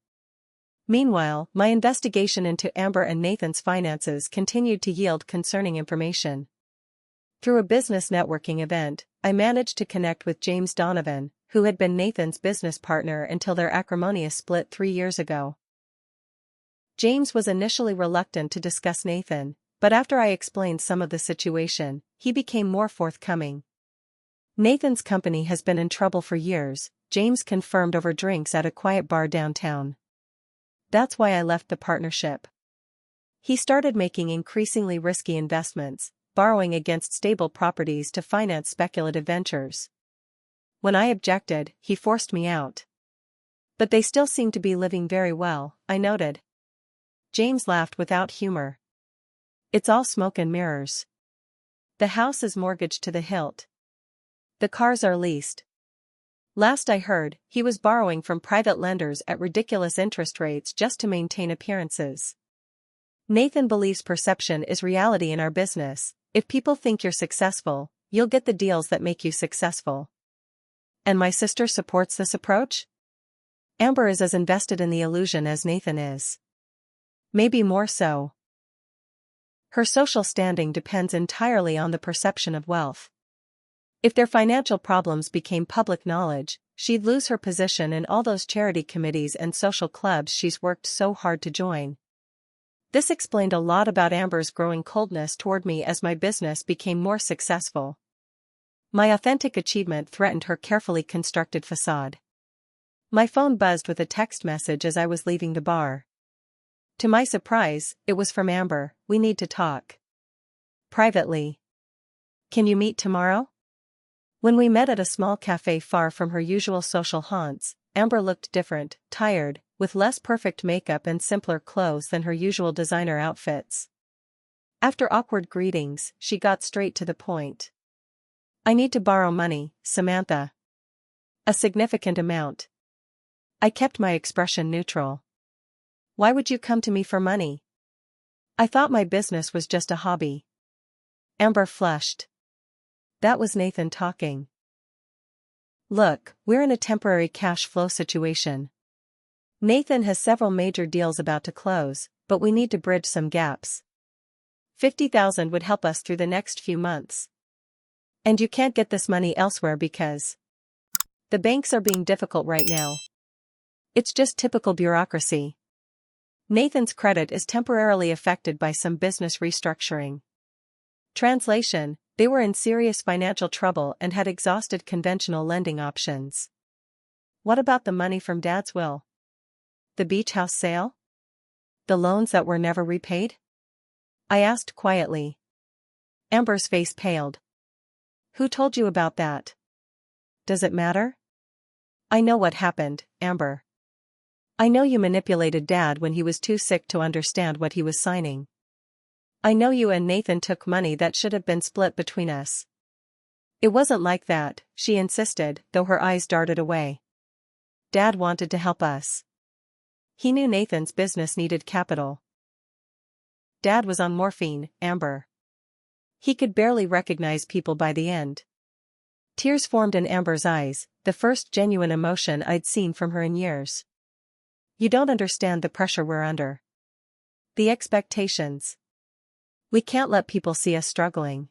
Meanwhile, my investigation into Amber and Nathan's finances continued to yield concerning information. Through a business networking event, I managed to connect with James Donovan, who had been Nathan's business partner until their acrimonious split 3 years ago. James was initially reluctant to discuss Nathan, but after I explained some of the situation, he became more forthcoming. Nathan's company has been in trouble for years, James confirmed over drinks at a quiet bar downtown. That's why I left the partnership. He started making increasingly risky investments, borrowing against stable properties to finance speculative ventures. When I objected, he forced me out. But they still seem to be living very well, I noted. James laughed without humor. It's all smoke and mirrors. The house is mortgaged to the hilt. The cars are leased. Last I heard, he was borrowing from private lenders at ridiculous interest rates just to maintain appearances. Nathan believes perception is reality in our business. If people think you're successful, you'll get the deals that make you successful. And my sister supports this approach? Amber is as invested in the illusion as Nathan is. Maybe more so. Her social standing depends entirely on the perception of wealth. If their financial problems became public knowledge, she'd lose her position in all those charity committees and social clubs she's worked so hard to join. This explained a lot about Amber's growing coldness toward me as my business became more successful. My authentic achievement threatened her carefully constructed facade. My phone buzzed with a text message as I was leaving the bar. To my surprise, it was from Amber. We need to talk. Privately. Can you meet tomorrow? When we met at a small cafe far from her usual social haunts, Amber looked different, tired, with less perfect makeup and simpler clothes than her usual designer outfits. After awkward greetings, she got straight to the point. I need to borrow money, Samantha. A significant amount. I kept my expression neutral. Why would you come to me for money? I thought my business was just a hobby. Amber flushed. That was Nathan talking. Look, we're in a temporary cash flow situation. Nathan has several major deals about to close, but we need to bridge some gaps. 50,000 would help us through the next few months. And you can't get this money elsewhere because... The banks are being difficult right now. It's just typical bureaucracy. Nathan's credit is temporarily affected by some business restructuring. Translation: they were in serious financial trouble and had exhausted conventional lending options. What about the money from Dad's will? The beach house sale? The loans that were never repaid? I asked quietly. Amber's face paled. Who told you about that? Does it matter? I know what happened, Amber. I know you manipulated Dad when he was too sick to understand what he was signing. I know you and Nathan took money that should have been split between us. It wasn't like that, she insisted, though her eyes darted away. Dad wanted to help us. He knew Nathan's business needed capital. Dad was on morphine, Amber. He could barely recognize people by the end. Tears formed in Amber's eyes, the first genuine emotion I'd seen from her in years. You don't understand the pressure we're under. The expectations. We can't let people see us struggling.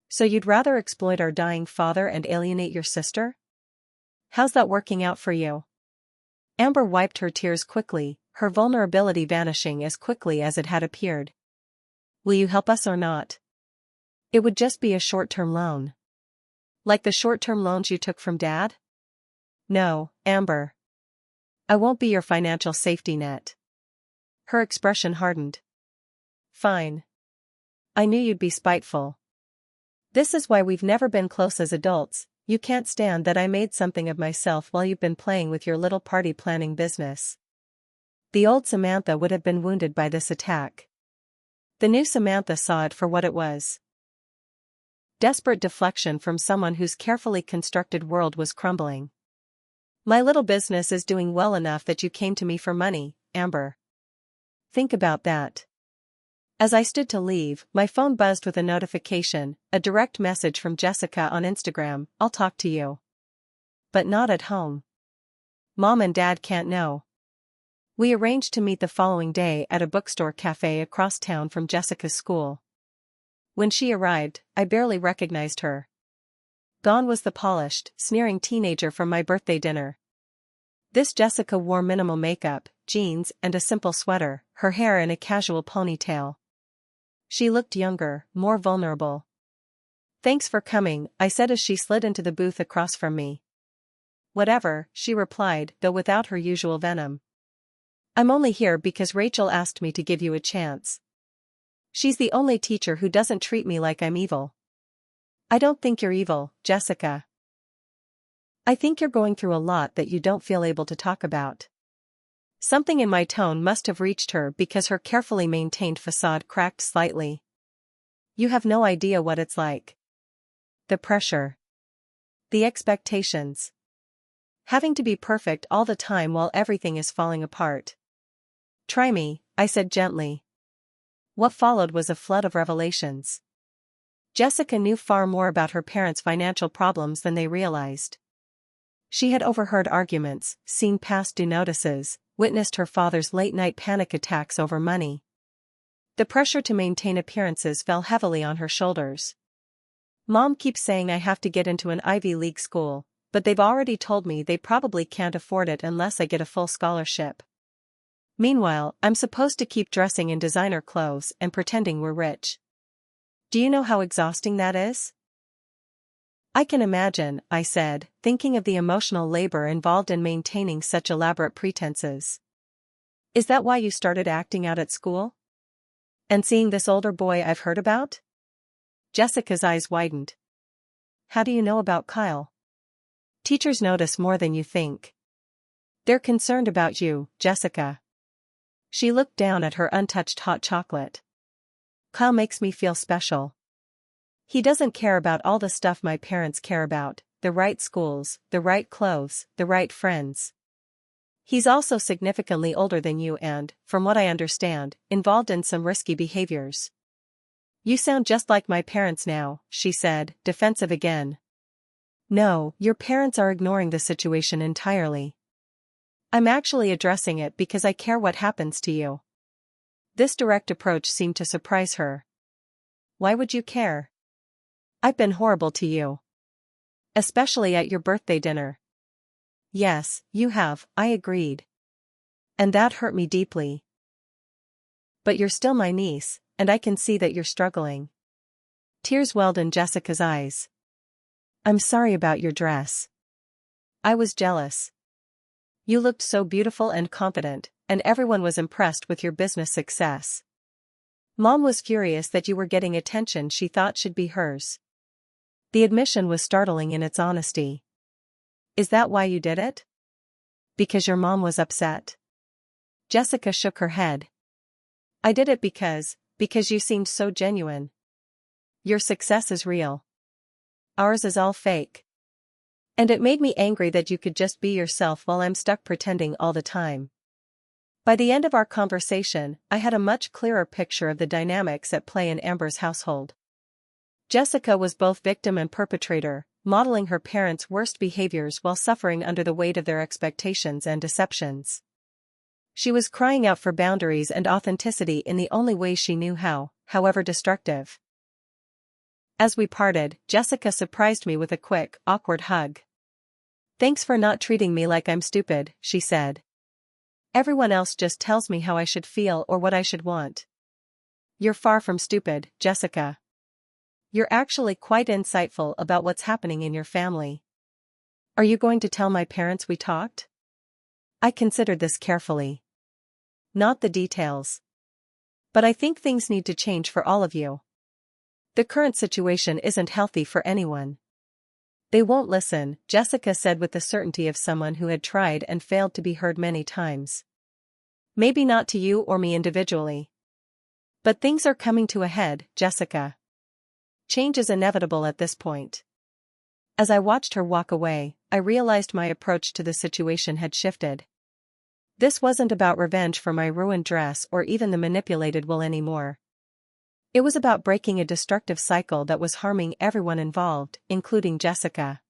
So you'd rather exploit our dying father and alienate your sister? How's that working out for you? Amber wiped her tears quickly, her vulnerability vanishing as quickly as it had appeared. Will you help us or not? It would just be a short-term loan. Like the short-term loans you took from Dad? No, Amber. I won't be your financial safety net. Her expression hardened. Fine. I knew you'd be spiteful. This is why we've never been close as adults. You can't stand that I made something of myself while you've been playing with your little party planning business. The old Samantha would have been wounded by this attack. The new Samantha saw it for what it was. Desperate deflection from someone whose carefully constructed world was crumbling. My little business is doing well enough that you came to me for money, Amber. Think about that. As I stood to leave, my phone buzzed with a notification, a direct message from Jessica on Instagram. I'll talk to you. But not at home. Mom and Dad can't know. We arranged to meet the following day at a bookstore cafe across town from Jessica's school. When she arrived, I barely recognized her. Gone was the polished, sneering teenager from my birthday dinner. This Jessica wore minimal makeup, jeans and a simple sweater, her hair in a casual ponytail. She looked younger, more vulnerable. Thanks for coming, I said as she slid into the booth across from me. Whatever, she replied, though without her usual venom. I'm only here because Rachel asked me to give you a chance. She's the only teacher who doesn't treat me like I'm evil. I don't think you're evil, Jessica. I think you're going through a lot that you don't feel able to talk about. Something in my tone must have reached her because her carefully maintained facade cracked slightly. You have no idea what it's like. The pressure. The expectations. Having to be perfect all the time while everything is falling apart. Try me, I said gently. What followed was a flood of revelations. Jessica knew far more about her parents' financial problems than they realized. She had overheard arguments, seen past due notices, witnessed her father's late-night panic attacks over money. The pressure to maintain appearances fell heavily on her shoulders. Mom keeps saying I have to get into an Ivy League school, but they've already told me they probably can't afford it unless I get a full scholarship. Meanwhile, I'm supposed to keep dressing in designer clothes and pretending we're rich. Do you know how exhausting that is? I can imagine, I said, thinking of the emotional labor involved in maintaining such elaborate pretenses. Is that why you started acting out at school? And seeing this older boy I've heard about? Jessica's eyes widened. How do you know about Kyle? Teachers notice more than you think. They're concerned about you, Jessica. She looked down at her untouched hot chocolate. Kyle makes me feel special. He doesn't care about all the stuff my parents care about, the right schools, the right clothes, the right friends. He's also significantly older than you and, from what I understand, involved in some risky behaviors. You sound just like my parents now, she said, defensive again. No, your parents are ignoring the situation entirely. I'm actually addressing it because I care what happens to you. This direct approach seemed to surprise her. Why would you care? I've been horrible to you. Especially at your birthday dinner. Yes, you have, I agreed. And that hurt me deeply. But you're still my niece, and I can see that you're struggling. Tears welled in Jessica's eyes. I'm sorry about your dress. I was jealous. You looked so beautiful and confident, and everyone was impressed with your business success. Mom was furious that you were getting attention she thought should be hers. The admission was startling in its honesty. Is that why you did it? Because your mom was upset? Jessica shook her head. I did it because you seemed so genuine. Your success is real. Ours is all fake. And it made me angry that you could just be yourself while I'm stuck pretending all the time. By the end of our conversation, I had a much clearer picture of the dynamics at play in Amber's household. Jessica was both victim and perpetrator, modeling her parents' worst behaviors while suffering under the weight of their expectations and deceptions. She was crying out for boundaries and authenticity in the only way she knew how, however destructive. As we parted, Jessica surprised me with a quick, awkward hug. Thanks for not treating me like I'm stupid, she said. Everyone else just tells me how I should feel or what I should want. You're far from stupid, Jessica. You're actually quite insightful about what's happening in your family. Are you going to tell my parents we talked? I considered this carefully. Not the details. But I think things need to change for all of you. The current situation isn't healthy for anyone. They won't listen, Jessica said with the certainty of someone who had tried and failed to be heard many times. Maybe not to you or me individually. But things are coming to a head, Jessica. Change is inevitable at this point. As I watched her walk away, I realized my approach to the situation had shifted. This wasn't about revenge for my ruined dress or even the manipulated wool anymore. It was about breaking a destructive cycle that was harming everyone involved, including Jessica.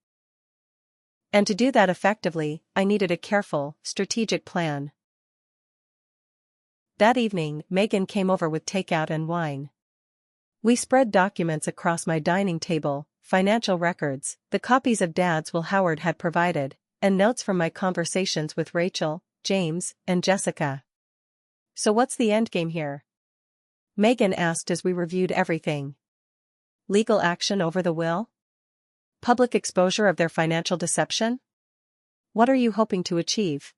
And to do that effectively, I needed a careful, strategic plan. That evening, Megan came over with takeout and wine. We spread documents across my dining table, financial records, the copies of Dad's will Howard had provided, and notes from my conversations with Rachel, James, and Jessica. So what's the endgame here? Megan asked as we reviewed everything. Legal action over the will? Public exposure of their financial deception? What are you hoping to achieve?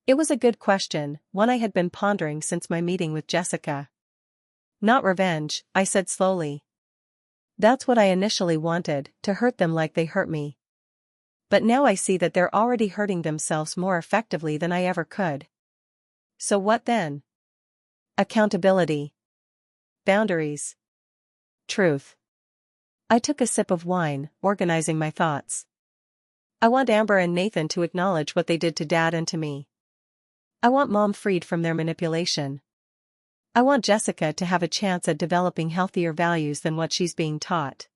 It was a good question, one I had been pondering since my meeting with Jessica. Not revenge, I said slowly. That's what I initially wanted, to hurt them like they hurt me. But now I see that they're already hurting themselves more effectively than I ever could. So what then? Accountability. Boundaries. Truth. I took a sip of wine, organizing my thoughts. I want Amber and Nathan to acknowledge what they did to Dad and to me. I want Mom freed from their manipulation. I want Jessica to have a chance at developing healthier values than what she's being taught.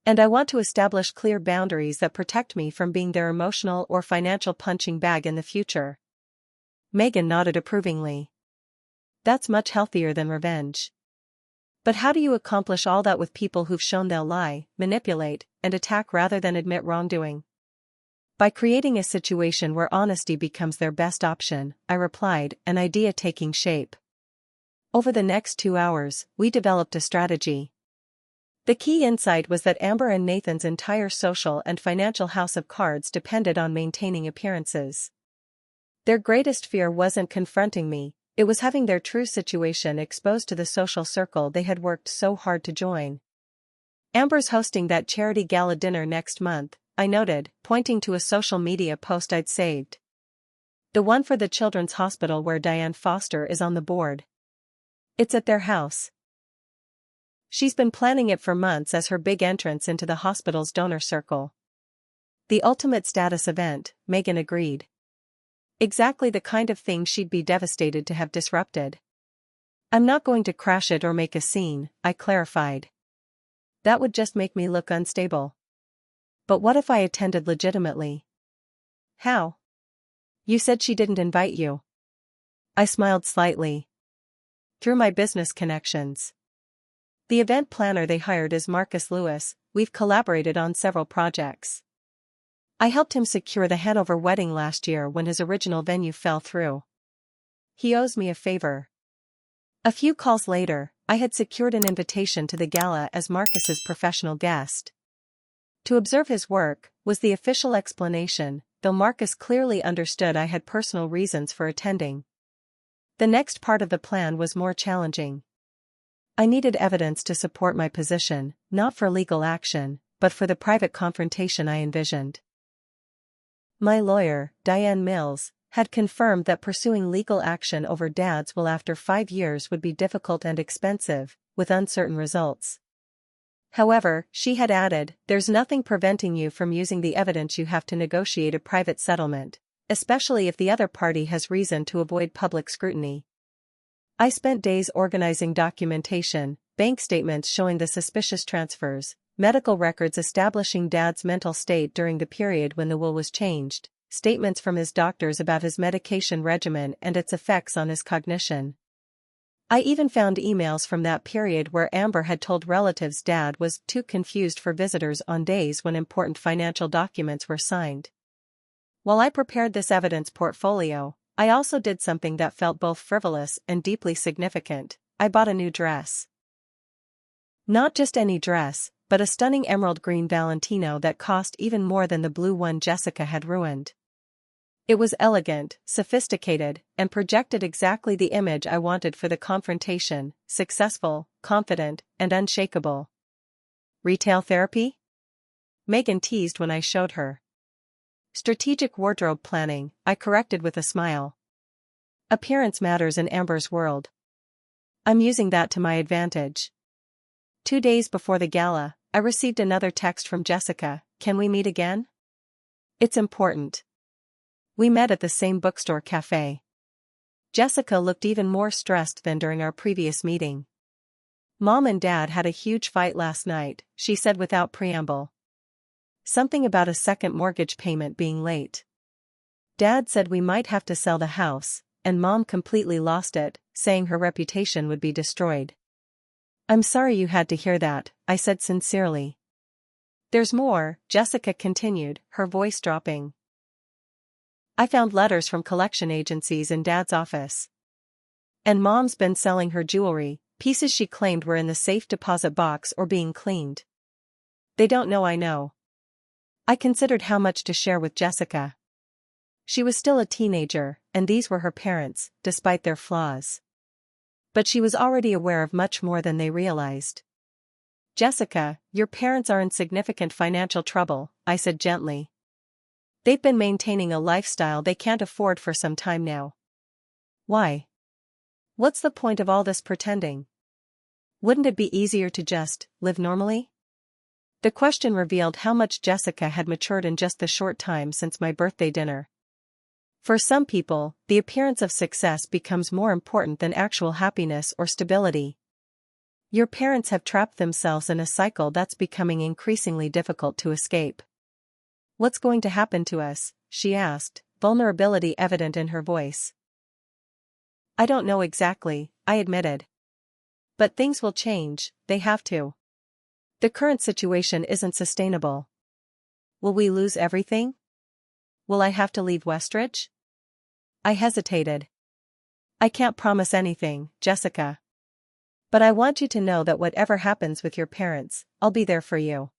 And I want to establish clear boundaries that protect me from being their emotional or financial punching bag in the future. Megan nodded approvingly. That's much healthier than revenge. But how do you accomplish all that with people who've shown they'll lie, manipulate, and attack rather than admit wrongdoing? By creating a situation where honesty becomes their best option, I replied, an idea taking shape. Over the next 2 hours, we developed a strategy. The key insight was that Amber and Nathan's entire social and financial house of cards depended on maintaining appearances. Their greatest fear wasn't confronting me, it was having their true situation exposed to the social circle they had worked so hard to join. Amber's hosting that charity gala dinner next month, I noted, pointing to a social media post I'd saved. The one for the Children's Hospital where Diane Foster is on the board. It's at their house. She's been planning it for months as her big entrance into the hospital's donor circle. The ultimate status event, Megan agreed. Exactly the kind of thing she'd be devastated to have disrupted. I'm not going to crash it or make a scene, I clarified. That would just make me look unstable. But what if I attended legitimately? How? You said she didn't invite you. I smiled slightly. Through my business connections. The event planner they hired is Marcus Lewis, we've collaborated on several projects. I helped him secure the Hanover wedding last year when his original venue fell through. He owes me a favor. A few calls later, I had secured an invitation to the gala as Marcus's professional guest. To observe his work was the official explanation, though Marcus clearly understood I had personal reasons for attending. The next part of the plan was more challenging. I needed evidence to support my position, not for legal action, but for the private confrontation I envisioned. My lawyer, Diane Mills, had confirmed that pursuing legal action over Dad's will after 5 years would be difficult and expensive, with uncertain results. However, she had added, there's nothing preventing you from using the evidence you have to negotiate a private settlement, especially if the other party has reason to avoid public scrutiny. I spent days organizing documentation, bank statements showing the suspicious transfers, medical records establishing Dad's mental state during the period when the will was changed, statements from his doctors about his medication regimen and its effects on his cognition. I even found emails from that period where Amber had told relatives Dad was too confused for visitors on days when important financial documents were signed. While I prepared this evidence portfolio, I also did something that felt both frivolous and deeply significant. I bought a new dress. Not just any dress, but a stunning emerald green Valentino that cost even more than the blue one Jessica had ruined. It was elegant, sophisticated, and projected exactly the image I wanted for the confrontation: successful, confident, and unshakable. Retail therapy? Megan teased when I showed her. Strategic wardrobe planning, I corrected with a smile. Appearance matters in Amber's world. I'm using that to my advantage. 2 days before the gala, I received another text from Jessica, "Can we meet again? It's important." We met at the same bookstore cafe. Jessica looked even more stressed than during our previous meeting. "Mom and Dad had a huge fight last night," she said without preamble. Something about a second mortgage payment being late. Dad said we might have to sell the house, and Mom completely lost it, saying her reputation would be destroyed. "I'm sorry you had to hear that," I said sincerely. "There's more," Jessica continued, her voice dropping. "I found letters from collection agencies in Dad's office. And Mom's been selling her jewelry, pieces she claimed were in the safe deposit box or being cleaned. They don't know I know." I considered how much to share with Jessica. She was still a teenager, and these were her parents, despite their flaws. But she was already aware of much more than they realized. "Jessica, your parents are in significant financial trouble," I said gently. "They've been maintaining a lifestyle they can't afford for some time now." "Why? What's the point of all this pretending? Wouldn't it be easier to just live normally?" The question revealed how much Jessica had matured in just the short time since my birthday dinner. For some people, the appearance of success becomes more important than actual happiness or stability. Your parents have trapped themselves in a cycle that's becoming increasingly difficult to escape. "What's going to happen to us?" she asked, vulnerability evident in her voice. "I don't know exactly," I admitted. "But things will change, they have to. The current situation isn't sustainable." "Will we lose everything? Will I have to leave Westridge?" I hesitated. "I can't promise anything, Jessica. But I want you to know that whatever happens with your parents, I'll be there for you.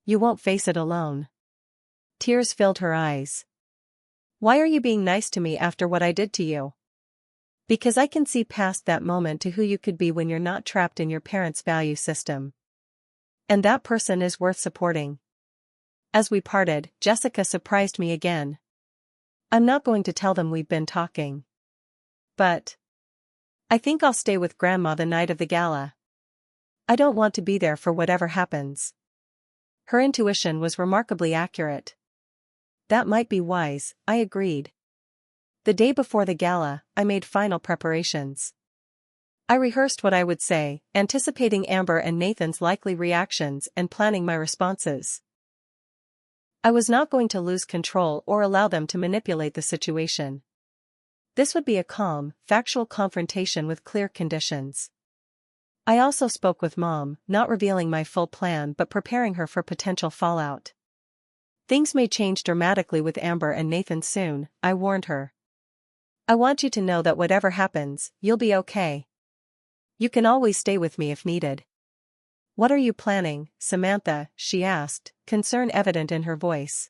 You won't face it alone." Tears filled her eyes. "Why are you being nice to me after what I did to you?" "Because I can see past that moment to who you could be when you're not trapped in your parents' value system. And that person is worth supporting." As we parted, Jessica surprised me again. "I'm not going to tell them we've been talking. But I think I'll stay with Grandma the night of the gala. I don't want to be there for whatever happens." Her intuition was remarkably accurate. "That might be wise," I agreed. The day before the gala, I made final preparations. I rehearsed what I would say, anticipating Amber and Nathan's likely reactions and planning my responses. I was not going to lose control or allow them to manipulate the situation. This would be a calm, factual confrontation with clear conditions. I also spoke with Mom, not revealing my full plan but preparing her for potential fallout. Things may change dramatically with Amber and Nathan soon, I warned her. I want you to know that whatever happens, you'll be okay. You can always stay with me if needed. What are you planning, Samantha? She asked, concern evident in her voice.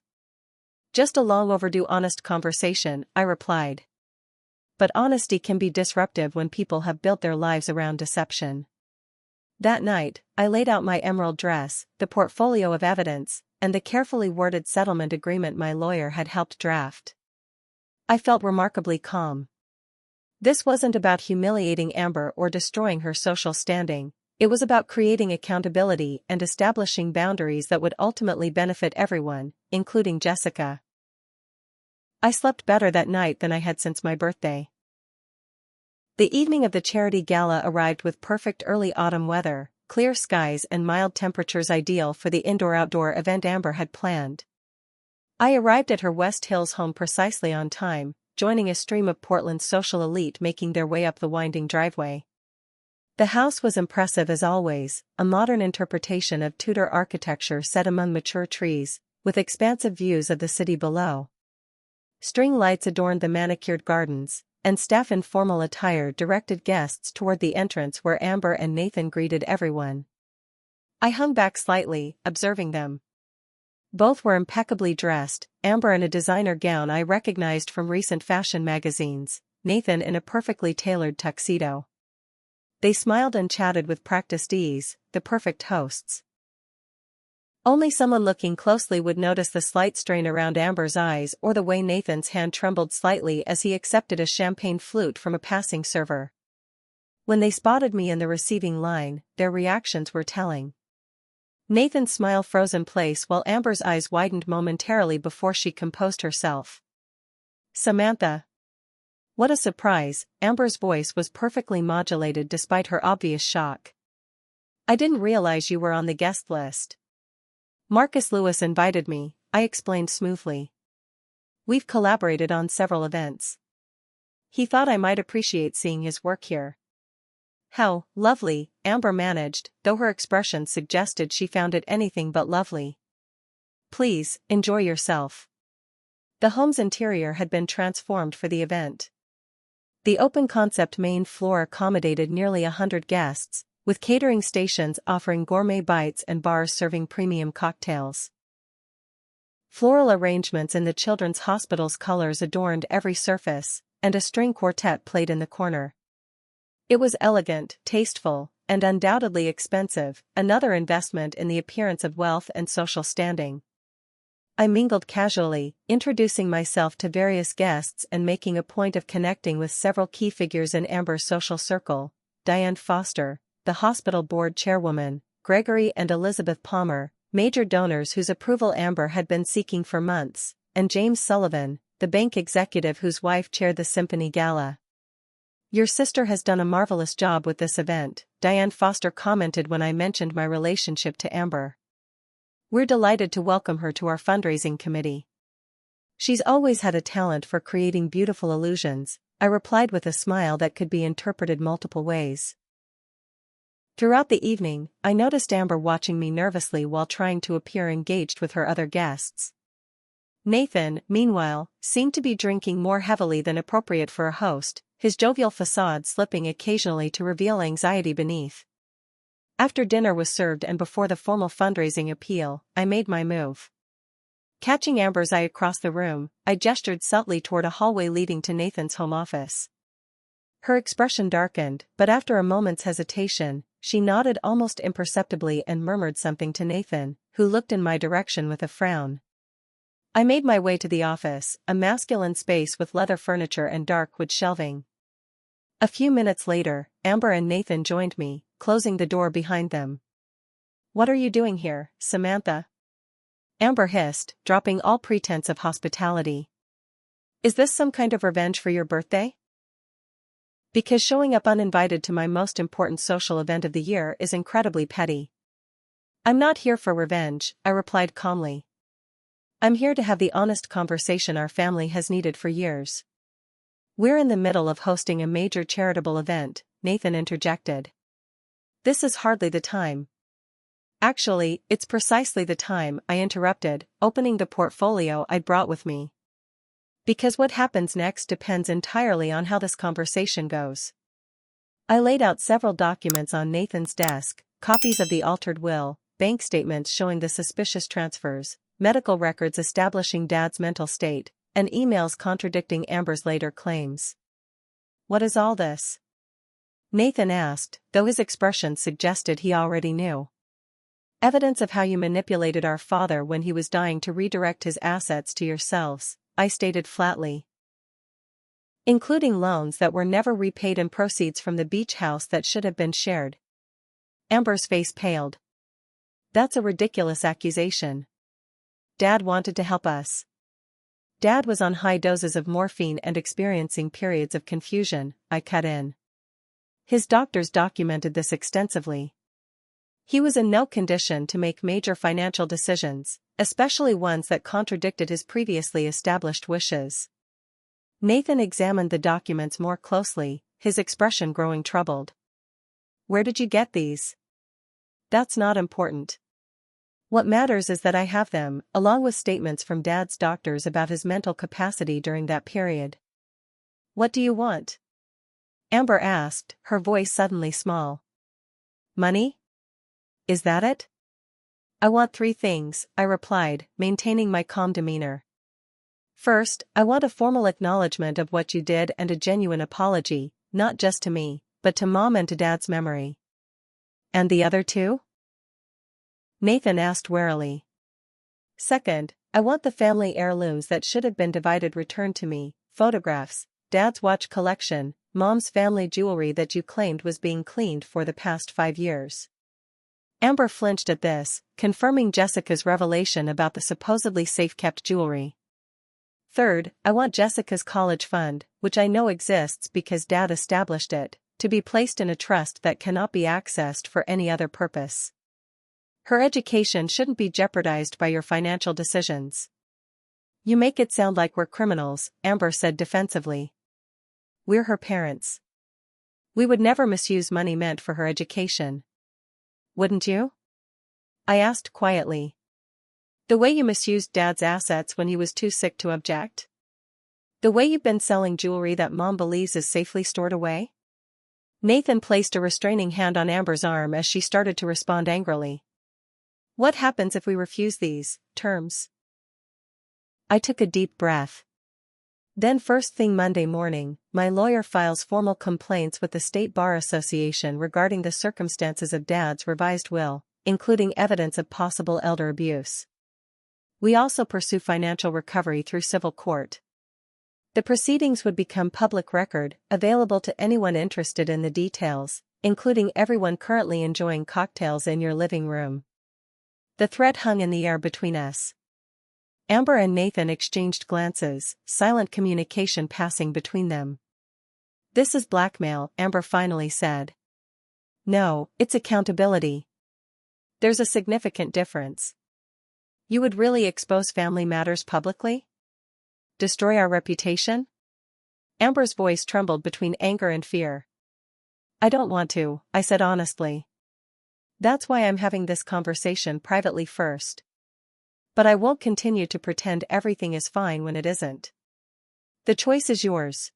Just a long overdue honest conversation, I replied. But honesty can be disruptive when people have built their lives around deception. That night, I laid out my emerald dress, the portfolio of evidence, and the carefully worded settlement agreement my lawyer had helped draft. I felt remarkably calm. This wasn't about humiliating Amber or destroying her social standing, it was about creating accountability and establishing boundaries that would ultimately benefit everyone, including Jessica. I slept better that night than I had since my birthday. The evening of the charity gala arrived with perfect early autumn weather, clear skies and mild temperatures ideal for the indoor-outdoor event Amber had planned. I arrived at her West Hills home precisely on time, joining a stream of Portland's social elite making their way up the winding driveway. The house was impressive as always, a modern interpretation of Tudor architecture set among mature trees, with expansive views of the city below. String lights adorned the manicured gardens, and staff in formal attire directed guests toward the entrance where Amber and Nathan greeted everyone. I hung back slightly, observing them. Both were impeccably dressed, Amber in a designer gown I recognized from recent fashion magazines, Nathan in a perfectly tailored tuxedo. They smiled and chatted with practiced ease, the perfect hosts. Only someone looking closely would notice the slight strain around Amber's eyes or the way Nathan's hand trembled slightly as he accepted a champagne flute from a passing server. When they spotted me in the receiving line, their reactions were telling. Nathan's smile froze in place while Amber's eyes widened momentarily before she composed herself. Samantha. What a surprise, Amber's voice was perfectly modulated despite her obvious shock. I didn't realize you were on the guest list. Marcus Lewis invited me, I explained smoothly. We've collaborated on several events. He thought I might appreciate seeing his work here. How lovely, Amber managed, though her expression suggested she found it anything but lovely. Please, enjoy yourself. The home's interior had been transformed for the event. The open-concept main floor accommodated nearly 100 guests, with catering stations offering gourmet bites and bars serving premium cocktails. Floral arrangements in the children's hospital's colors adorned every surface, and a string quartet played in the corner. It was elegant, tasteful, and undoubtedly expensive, another investment in the appearance of wealth and social standing. I mingled casually, introducing myself to various guests and making a point of connecting with several key figures in Amber's social circle: Diane Foster, the hospital board chairwoman, Gregory and Elizabeth Palmer, major donors whose approval Amber had been seeking for months, and James Sullivan, the bank executive whose wife chaired the Symphony Gala. Your sister has done a marvelous job with this event, Diane Foster commented when I mentioned my relationship to Amber. We're delighted to welcome her to our fundraising committee. She's always had a talent for creating beautiful illusions, I replied with a smile that could be interpreted multiple ways. Throughout the evening, I noticed Amber watching me nervously while trying to appear engaged with her other guests. Nathan, meanwhile, seemed to be drinking more heavily than appropriate for a host, his jovial facade slipping occasionally to reveal anxiety beneath. After dinner was served and before the formal fundraising appeal, I made my move. Catching Amber's eye across the room, I gestured subtly toward a hallway leading to Nathan's home office. Her expression darkened, but after a moment's hesitation, she nodded almost imperceptibly and murmured something to Nathan, who looked in my direction with a frown. I made my way to the office, a masculine space with leather furniture and dark wood shelving. A few minutes later, Amber and Nathan joined me, closing the door behind them. What are you doing here, Samantha? Amber hissed, dropping all pretense of hospitality. Is this some kind of revenge for your birthday? Because showing up uninvited to my most important social event of the year is incredibly petty. I'm not here for revenge, I replied calmly. I'm here to have the honest conversation our family has needed for years. We're in the middle of hosting a major charitable event, Nathan interjected. This is hardly the time. Actually, it's precisely the time, I interrupted, opening the portfolio I'd brought with me. Because what happens next depends entirely on how this conversation goes. I laid out several documents on Nathan's desk, copies of the altered will, bank statements showing the suspicious transfers, medical records establishing Dad's mental state, and emails contradicting Amber's later claims. What is all this? Nathan asked, though his expression suggested he already knew. Evidence of how you manipulated our father when he was dying to redirect his assets to yourselves, I stated flatly. Including loans that were never repaid and proceeds from the beach house that should have been shared. Amber's face paled. That's a ridiculous accusation. Dad wanted to help us. Dad was on high doses of morphine and experiencing periods of confusion, I cut in. His doctors documented this extensively. He was in no condition to make major financial decisions, especially ones that contradicted his previously established wishes. Nathan examined the documents more closely, his expression growing troubled. Where did you get these? That's not important. What matters is that I have them, along with statements from Dad's doctors about his mental capacity during that period. What do you want? Amber asked, her voice suddenly small. Money? Is that it? I want 3 things, I replied, maintaining my calm demeanor. First, I want a formal acknowledgement of what you did and a genuine apology, not just to me, but to Mom and to Dad's memory. And the other 2? Nathan asked warily. Second, I want the family heirlooms that should have been divided returned to me, photographs, Dad's watch collection, Mom's family jewelry that you claimed was being cleaned for the past 5 years. Amber flinched at this, confirming Jessica's revelation about the supposedly safe-kept jewelry. Third, I want Jessica's college fund, which I know exists because Dad established it, to be placed in a trust that cannot be accessed for any other purpose. Her education shouldn't be jeopardized by your financial decisions. You make it sound like we're criminals, Amber said defensively. We're her parents. We would never misuse money meant for her education. Wouldn't you? I asked quietly. The way you misused Dad's assets when he was too sick to object? The way you've been selling jewelry that Mom believes is safely stored away? Nathan placed a restraining hand on Amber's arm as she started to respond angrily. What happens if we refuse these terms? I took a deep breath. Then first thing Monday morning, my lawyer files formal complaints with the State Bar Association regarding the circumstances of Dad's revised will, including evidence of possible elder abuse. We also pursue financial recovery through civil court. The proceedings would become public record, available to anyone interested in the details, including everyone currently enjoying cocktails in your living room. The threat hung in the air between us. Amber and Nathan exchanged glances, silent communication passing between them. This is blackmail, Amber finally said. No, it's accountability. There's a significant difference. You would really expose family matters publicly? Destroy our reputation? Amber's voice trembled between anger and fear. I don't want to, I said honestly. That's why I'm having this conversation privately first. But I won't continue to pretend everything is fine when it isn't. The choice is yours.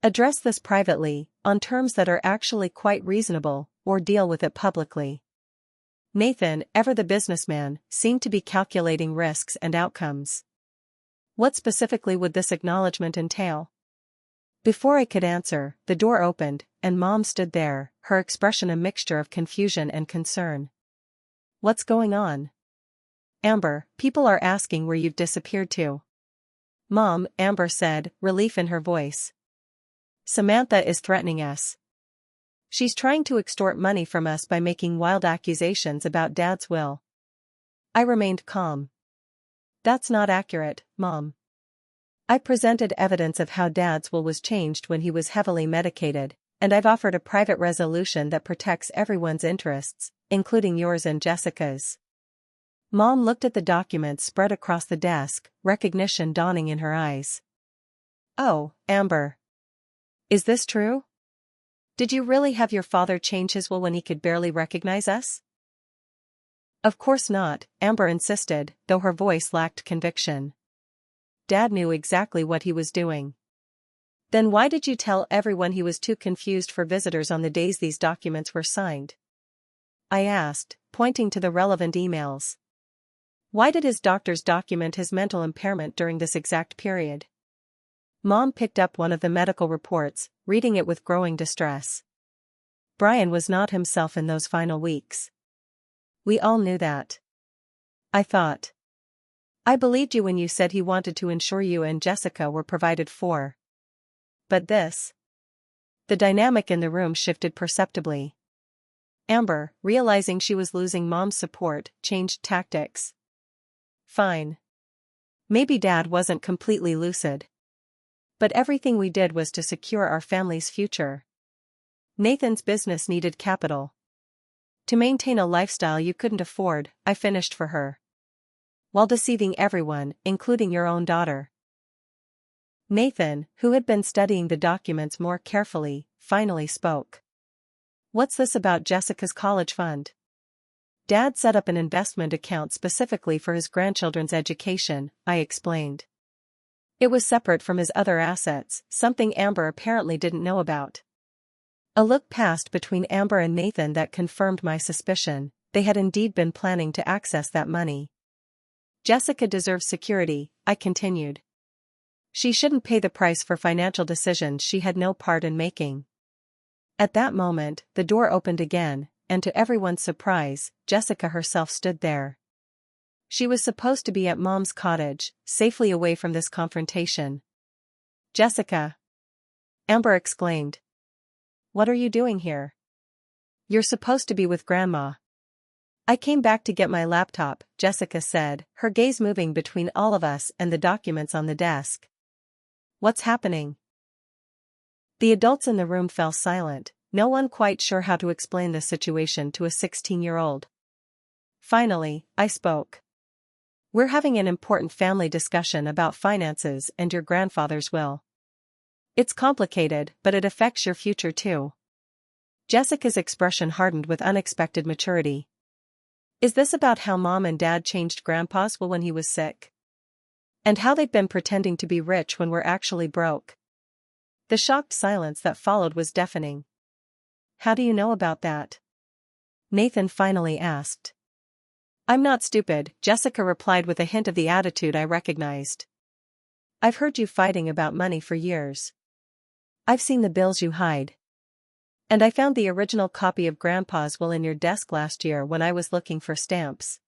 Address this privately, on terms that are actually quite reasonable, or deal with it publicly. Nathan, ever the businessman, seemed to be calculating risks and outcomes. What specifically would this acknowledgement entail? Before I could answer, the door opened, and Mom stood there, her expression a mixture of confusion and concern. What's going on? Amber, people are asking where you've disappeared to. Mom, Amber said, relief in her voice. Samantha is threatening us. She's trying to extort money from us by making wild accusations about Dad's will. I remained calm. That's not accurate, Mom. I presented evidence of how Dad's will was changed when he was heavily medicated, and I've offered a private resolution that protects everyone's interests, including yours and Jessica's. Mom looked at the documents spread across the desk, recognition dawning in her eyes. Oh, Amber. Is this true? Did you really have your father change his will when he could barely recognize us? Of course not, Amber insisted, though her voice lacked conviction. Dad knew exactly what he was doing. Then why did you tell everyone he was too confused for visitors on the days these documents were signed? I asked, pointing to the relevant emails. Why did his doctors document his mental impairment during this exact period? Mom picked up one of the medical reports, reading it with growing distress. Brian was not himself in those final weeks. We all knew that. I thought. I believed you when you said he wanted to ensure you and Jessica were provided for. But this. The dynamic in the room shifted perceptibly. Amber, realizing she was losing Mom's support, changed tactics. Fine. Maybe Dad wasn't completely lucid. But everything we did was to secure our family's future. Nathan's business needed capital. To maintain a lifestyle you couldn't afford, I finished for her. While deceiving everyone, including your own daughter. Nathan, who had been studying the documents more carefully, finally spoke. What's this about Jessica's college fund? Dad set up an investment account specifically for his grandchildren's education, I explained. It was separate from his other assets, something Amber apparently didn't know about. A look passed between Amber and Nathan that confirmed my suspicion. They had indeed been planning to access that money. Jessica deserves security, I continued. She shouldn't pay the price for financial decisions she had no part in making. At that moment, the door opened again, and to everyone's surprise, Jessica herself stood there. She was supposed to be at Mom's cottage, safely away from this confrontation. Jessica! Amber exclaimed. What are you doing here? You're supposed to be with Grandma. I came back to get my laptop, Jessica said, her gaze moving between all of us and the documents on the desk. What's happening? The adults in the room fell silent, no one quite sure how to explain the situation to a 16-year-old. Finally, I spoke. We're having an important family discussion about finances and your grandfather's will. It's complicated, but it affects your future too. Jessica's expression hardened with unexpected maturity. Is this about how Mom and Dad changed Grandpa's will when he was sick? And how they've been pretending to be rich when we're actually broke? The shocked silence that followed was deafening. How do you know about that? Nathan finally asked. I'm not stupid, Jessica replied with a hint of the attitude I recognized. I've heard you fighting about money for years. I've seen the bills you hide. And I found the original copy of Grandpa's will in your desk last year when I was looking for stamps.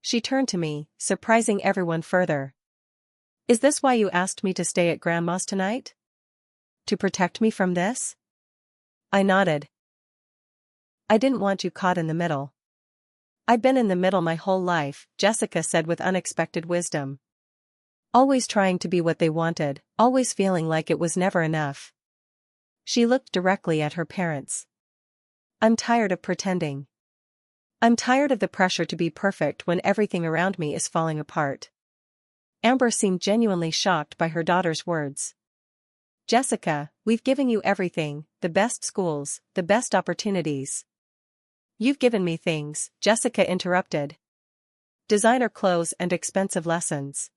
She turned to me, surprising everyone further. Is this why you asked me to stay at Grandma's tonight? To protect me from this? I nodded. I didn't want you caught in the middle. I've been in the middle my whole life, Jessica said with unexpected wisdom. Always trying to be what they wanted, always feeling like it was never enough. She looked directly at her parents. I'm tired of pretending. I'm tired of the pressure to be perfect when everything around me is falling apart. Amber seemed genuinely shocked by her daughter's words. Jessica, we've given you everything, the best schools, the best opportunities. You've given me things, Jessica interrupted. Designer clothes and expensive lessons.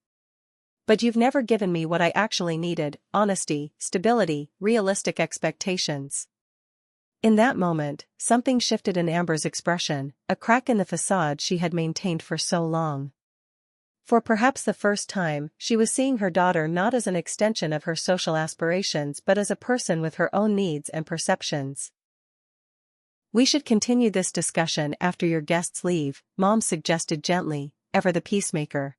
But you've never given me what I actually needed, honesty, stability, realistic expectations. In that moment, something shifted in Amber's expression, a crack in the facade she had maintained for so long. For perhaps the first time, she was seeing her daughter not as an extension of her social aspirations but as a person with her own needs and perceptions. We should continue this discussion after your guests leave, Mom suggested gently, ever the peacemaker.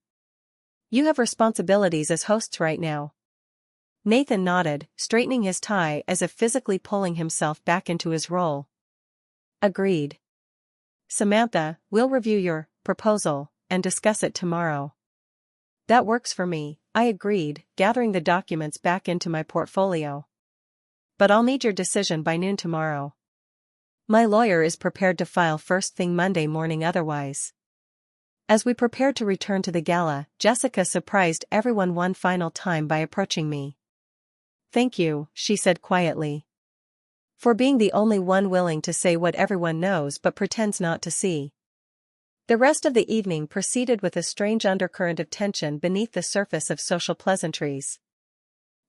You have responsibilities as hosts right now. Nathan nodded, straightening his tie as if physically pulling himself back into his role. Agreed. Samantha, we'll review your proposal and discuss it tomorrow. That works for me, I agreed, gathering the documents back into my portfolio. But I'll need your decision by noon tomorrow. My lawyer is prepared to file first thing Monday morning otherwise. As we prepared to return to the gala, Jessica surprised everyone one final time by approaching me. Thank you, she said quietly. For being the only one willing to say what everyone knows but pretends not to see. The rest of the evening proceeded with a strange undercurrent of tension beneath the surface of social pleasantries.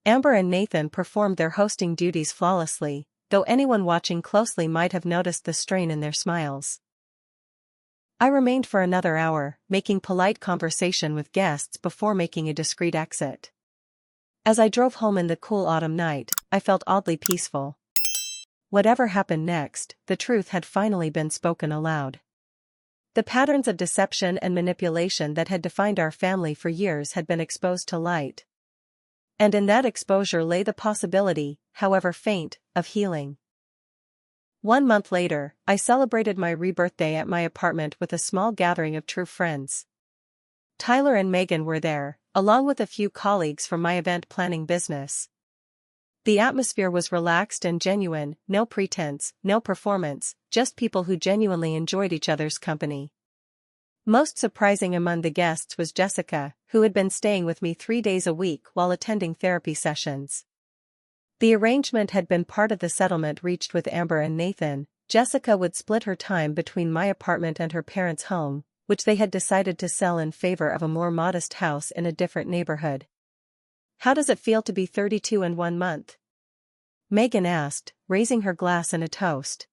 Amber and Nathan performed their hosting duties flawlessly, though anyone watching closely might have noticed the strain in their smiles. I remained for another hour, making polite conversation with guests before making a discreet exit. As I drove home in the cool autumn night, I felt oddly peaceful. Whatever happened next, the truth had finally been spoken aloud. The patterns of deception and manipulation that had defined our family for years had been exposed to light. And in that exposure lay the possibility, however faint, of healing. 1 month later, I celebrated my rebirthday at my apartment with a small gathering of true friends. Tyler and Megan were there, along with a few colleagues from my event planning business. The atmosphere was relaxed and genuine, no pretense, no performance, just people who genuinely enjoyed each other's company. Most surprising among the guests was Jessica, who had been staying with me 3 days a week while attending therapy sessions. The arrangement had been part of the settlement reached with Amber and Nathan. Jessica would split her time between my apartment and her parents' home, which they had decided to sell in favor of a more modest house in a different neighborhood. "How does it feel to be 32 in 1 month?" Megan asked, raising her glass in a toast.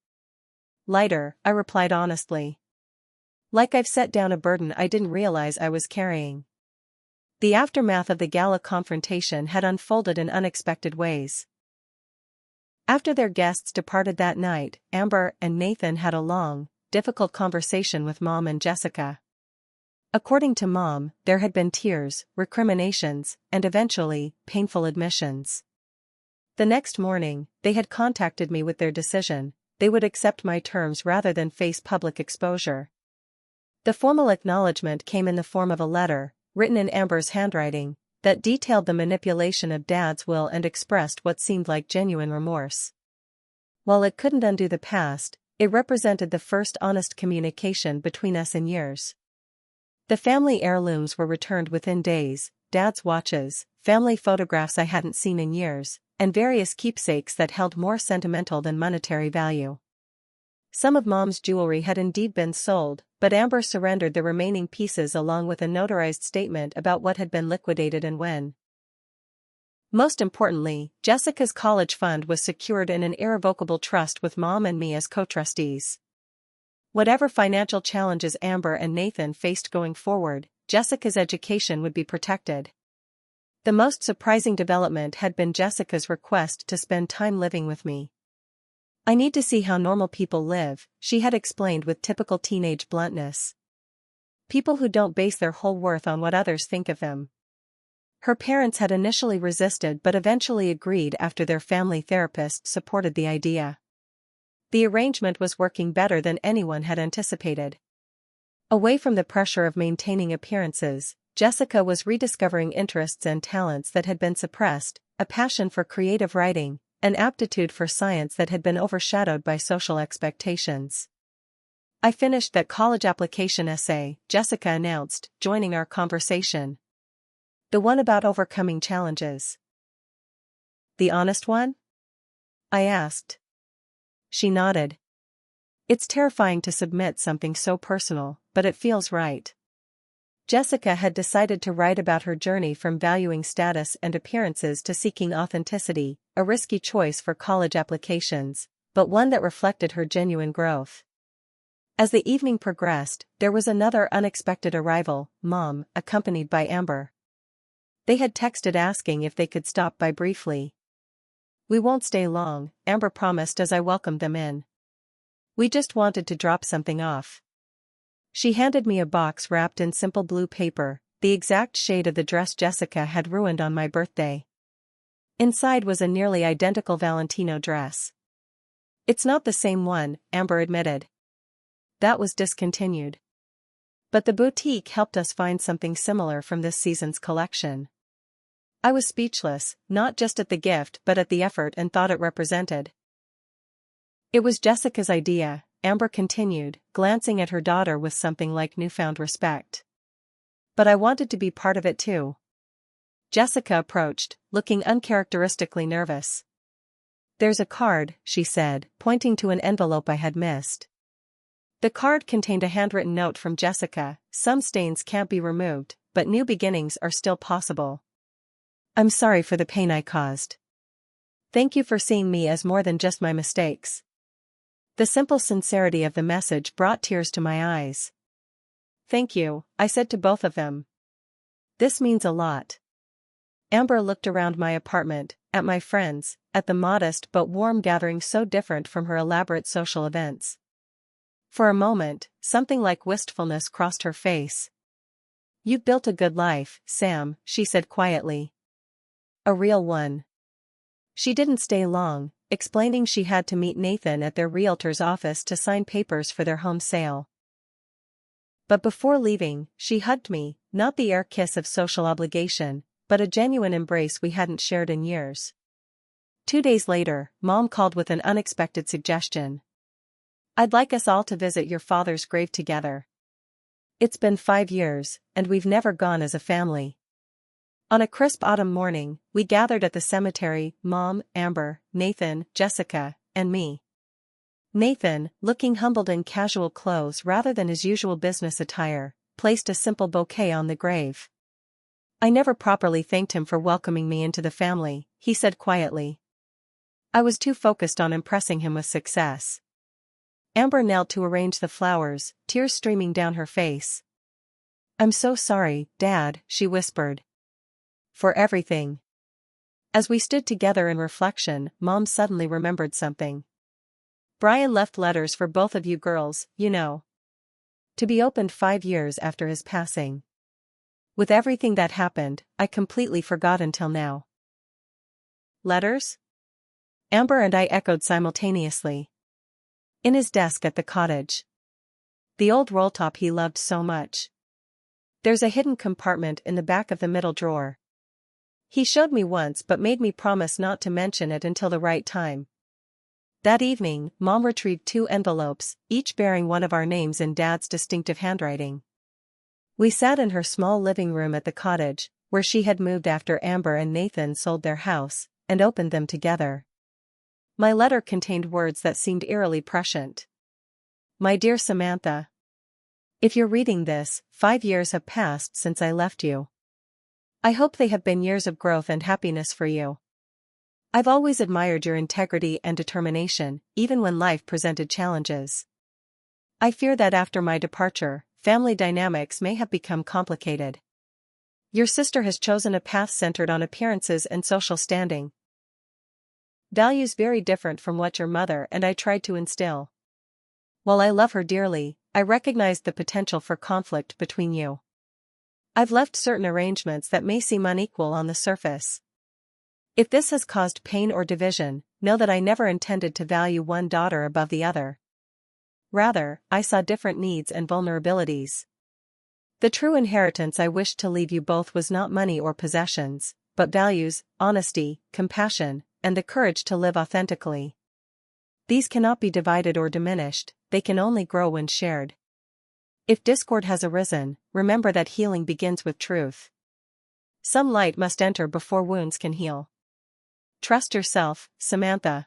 "Lighter," I replied honestly. "Like I've set down a burden I didn't realize I was carrying." The aftermath of the gala confrontation had unfolded in unexpected ways. After their guests departed that night, Amber and Nathan had a long, difficult conversation with Mom and Jessica. According to Mom, there had been tears, recriminations, and eventually, painful admissions. The next morning, they had contacted me with their decision. They would accept my terms rather than face public exposure. The formal acknowledgement came in the form of a letter, written in Amber's handwriting, that detailed the manipulation of Dad's will and expressed what seemed like genuine remorse. While it couldn't undo the past, it represented the first honest communication between us in years. The family heirlooms were returned within days, Dad's watches, family photographs I hadn't seen in years, and various keepsakes that held more sentimental than monetary value. Some of Mom's jewelry had indeed been sold, but Amber surrendered the remaining pieces along with a notarized statement about what had been liquidated and when. Most importantly, Jessica's college fund was secured in an irrevocable trust with Mom and me as co-trustees. Whatever financial challenges Amber and Nathan faced going forward, Jessica's education would be protected. The most surprising development had been Jessica's request to spend time living with me. "I need to see how normal people live," she had explained with typical teenage bluntness. "People who don't base their whole worth on what others think of them." Her parents had initially resisted but eventually agreed after their family therapist supported the idea. The arrangement was working better than anyone had anticipated. Away from the pressure of maintaining appearances, Jessica was rediscovering interests and talents that had been suppressed, a passion for creative writing, an aptitude for science that had been overshadowed by social expectations. "I finished that college application essay," Jessica announced, joining our conversation. "The one about overcoming challenges." "The honest one?" I asked. She nodded. "It's terrifying to submit something so personal, but it feels right." Jessica had decided to write about her journey from valuing status and appearances to seeking authenticity, a risky choice for college applications, but one that reflected her genuine growth. As the evening progressed, there was another unexpected arrival, Mom, accompanied by Amber. They had texted asking if they could stop by briefly. "We won't stay long," Amber promised as I welcomed them in. "We just wanted to drop something off." She handed me a box wrapped in simple blue paper, the exact shade of the dress Jessica had ruined on my birthday. Inside was a nearly identical Valentino dress. "It's not the same one," Amber admitted. "That was discontinued. But the boutique helped us find something similar from this season's collection." I was speechless, not just at the gift but at the effort and thought it represented. "It was Jessica's idea," Amber continued, glancing at her daughter with something like newfound respect. "But I wanted to be part of it too." Jessica approached, looking uncharacteristically nervous. "There's a card," she said, pointing to an envelope I had missed. The card contained a handwritten note from Jessica: "Some stains can't be removed, but new beginnings are still possible. I'm sorry for the pain I caused. Thank you for seeing me as more than just my mistakes." The simple sincerity of the message brought tears to my eyes. "Thank you," I said to both of them. "This means a lot." Amber looked around my apartment, at my friends, at the modest but warm gathering so different from her elaborate social events. For a moment, something like wistfulness crossed her face. "You've built a good life, Sam," she said quietly. "A real one." She didn't stay long, explaining she had to meet Nathan at their realtor's office to sign papers for their home sale. But before leaving, she hugged me, not the air kiss of social obligation, but a genuine embrace we hadn't shared in years. 2 days later, Mom called with an unexpected suggestion. "I'd like us all to visit your father's grave together. It's been 5 years, and we've never gone as a family." On a crisp autumn morning, we gathered at the cemetery: Mom, Amber, Nathan, Jessica, and me. Nathan, looking humbled in casual clothes rather than his usual business attire, placed a simple bouquet on the grave. "I never properly thanked him for welcoming me into the family," he said quietly. "I was too focused on impressing him with success." Amber knelt to arrange the flowers, tears streaming down her face. "I'm so sorry, Dad," she whispered. "For everything." As we stood together in reflection, Mom suddenly remembered something. "Brian left letters for both of you girls, you know. To be opened 5 years after his passing. With everything that happened, I completely forgot until now." "Letters?" Amber and I echoed simultaneously. "In his desk at the cottage. The old roll top he loved so much. There's a hidden compartment in the back of the middle drawer. He showed me once but made me promise not to mention it until the right time." That evening, Mom retrieved 2 envelopes, each bearing one of our names in Dad's distinctive handwriting. We sat in her small living room at the cottage, where she had moved after Amber and Nathan sold their house, and opened them together. My letter contained words that seemed eerily prescient. "My dear Samantha. If you're reading this, 5 years have passed since I left you. I hope they have been years of growth and happiness for you. I've always admired your integrity and determination, even when life presented challenges. I fear that after my departure, family dynamics may have become complicated. Your sister has chosen a path centered on appearances and social standing. Values very different from what your mother and I tried to instill. While I love her dearly, I recognized the potential for conflict between you. I've left certain arrangements that may seem unequal on the surface. If this has caused pain or division, know that I never intended to value one daughter above the other. Rather, I saw different needs and vulnerabilities. The true inheritance I wished to leave you both was not money or possessions, but values, honesty, compassion, and the courage to live authentically. These cannot be divided or diminished, they can only grow when shared. If discord has arisen, remember that healing begins with truth. Some light must enter before wounds can heal. Trust yourself, Samantha.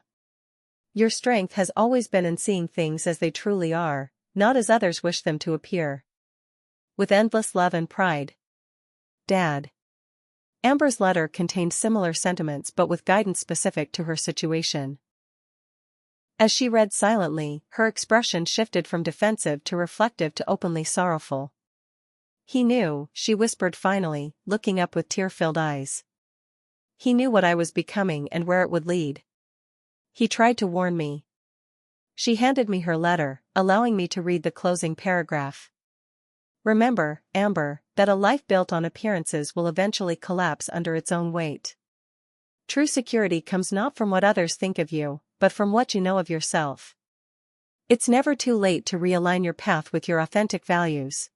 Your strength has always been in seeing things as they truly are, not as others wish them to appear. With endless love and pride. Dad. Amber's letter contained similar sentiments but with guidance specific to her situation. As she read silently, her expression shifted from defensive to reflective to openly sorrowful. "He knew," she whispered finally, looking up with tear-filled eyes. "He knew what I was becoming and where it would lead. He tried to warn me." She handed me her letter, allowing me to read the closing paragraph. "Remember, Amber, that a life built on appearances will eventually collapse under its own weight. True security comes not from what others think of you, but from what you know of yourself. It's never too late to realign your path with your authentic values.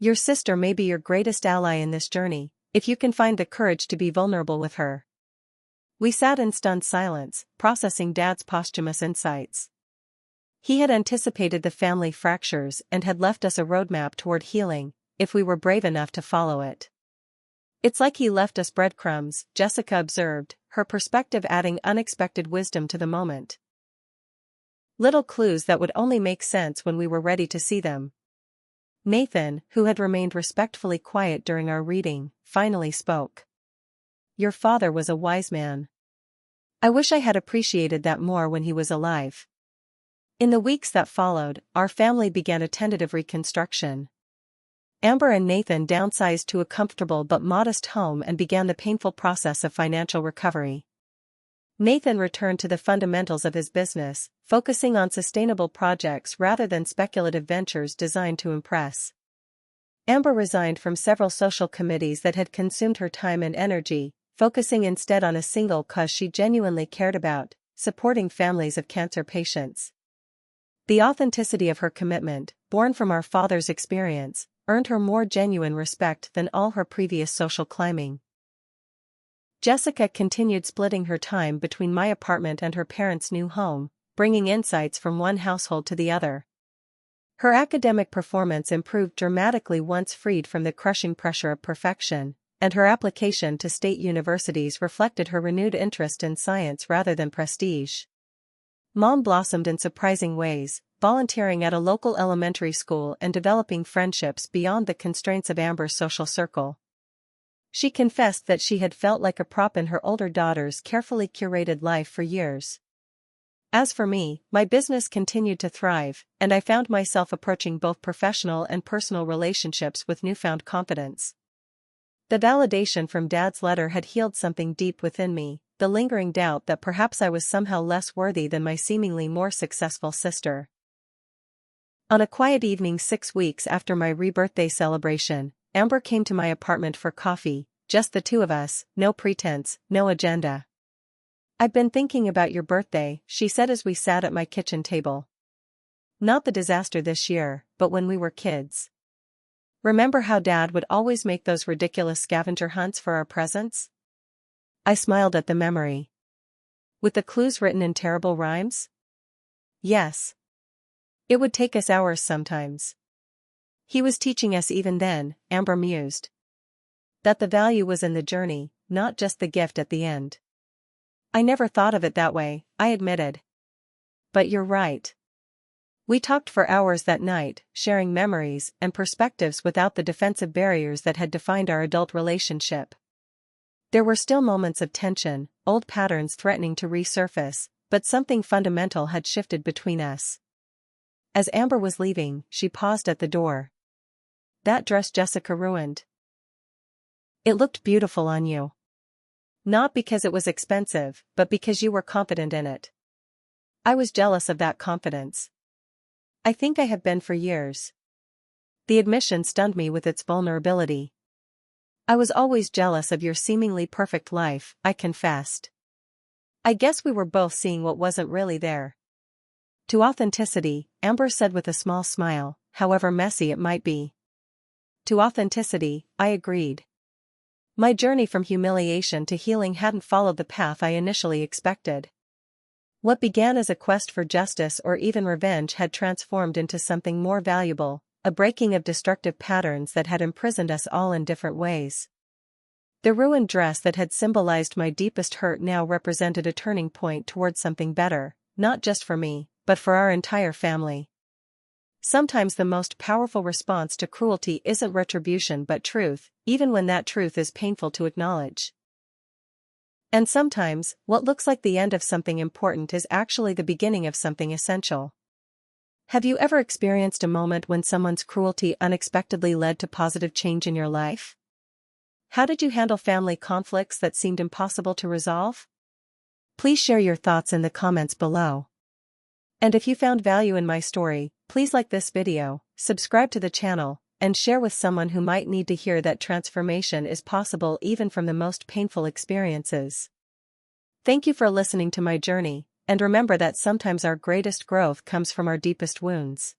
Your sister may be your greatest ally in this journey, if you can find the courage to be vulnerable with her." We sat in stunned silence, processing Dad's posthumous insights. He had anticipated the family fractures and had left us a roadmap toward healing, if we were brave enough to follow it. "It's like he left us breadcrumbs," Jessica observed, her perspective adding unexpected wisdom to the moment. Little clues that would only make sense when we were ready to see them. Nathan, who had remained respectfully quiet during our reading, finally spoke. "Your father was a wise man. I wish I had appreciated that more when he was alive." In the weeks that followed, our family began a tentative reconstruction. Amber and Nathan downsized to a comfortable but modest home and began the painful process of financial recovery. Nathan returned to the fundamentals of his business, focusing on sustainable projects rather than speculative ventures designed to impress. Amber resigned from several social committees that had consumed her time and energy, focusing instead on a single cause she genuinely cared about: supporting families of cancer patients. The authenticity of her commitment, born from our father's experience, earned her more genuine respect than all her previous social climbing. Jessica continued splitting her time between my apartment and her parents' new home, bringing insights from one household to the other. Her academic performance improved dramatically once freed from the crushing pressure of perfection, and her application to state universities reflected her renewed interest in science rather than prestige. Mom blossomed in surprising ways, volunteering at a local elementary school and developing friendships beyond the constraints of Amber's social circle. She confessed that she had felt like a prop in her older daughter's carefully curated life for years. As for me, my business continued to thrive, and I found myself approaching both professional and personal relationships with newfound confidence. The validation from Dad's letter had healed something deep within me, the lingering doubt that perhaps I was somehow less worthy than my seemingly more successful sister. On a quiet evening 6 weeks after my rebirthday celebration, Amber came to my apartment for coffee, just the two of us, no pretense, no agenda. "I've been thinking about your birthday," she said as we sat at my kitchen table. "Not the disaster this year, but when we were kids. Remember how Dad would always make those ridiculous scavenger hunts for our presents?" I smiled at the memory. "With the clues written in terrible rhymes?" "Yes. It would take us hours sometimes." "He was teaching us even then," Amber mused. "That the value was in the journey, not just the gift at the end." "I never thought of it that way," I admitted. "But you're right." We talked for hours that night, sharing memories and perspectives without the defensive barriers that had defined our adult relationship. There were still moments of tension, old patterns threatening to resurface, but something fundamental had shifted between us. As Amber was leaving, she paused at the door. "That dress Jessica ruined. It looked beautiful on you. Not because it was expensive, but because you were confident in it." I was jealous of that confidence. "I think I have been for years." The admission stunned me with its vulnerability. "I was always jealous of your seemingly perfect life," I confessed. I guess we were both seeing what wasn't really there. "To authenticity," Amber said with a small smile, "however messy it might be." "To authenticity," I agreed. My journey from humiliation to healing hadn't followed the path I initially expected. What began as a quest for justice or even revenge had transformed into something more valuable, a breaking of destructive patterns that had imprisoned us all in different ways. The ruined dress that had symbolized my deepest hurt now represented a turning point toward something better, not just for me, but for our entire family. Sometimes the most powerful response to cruelty isn't retribution but truth, even when that truth is painful to acknowledge. And sometimes, what looks like the end of something important is actually the beginning of something essential. Have you ever experienced a moment when someone's cruelty unexpectedly led to positive change in your life? How did you handle family conflicts that seemed impossible to resolve? Please share your thoughts in the comments below. And if you found value in my story, please like this video, subscribe to the channel, and share with someone who might need to hear that transformation is possible even from the most painful experiences. Thank you for listening to my journey, and remember that sometimes our greatest growth comes from our deepest wounds.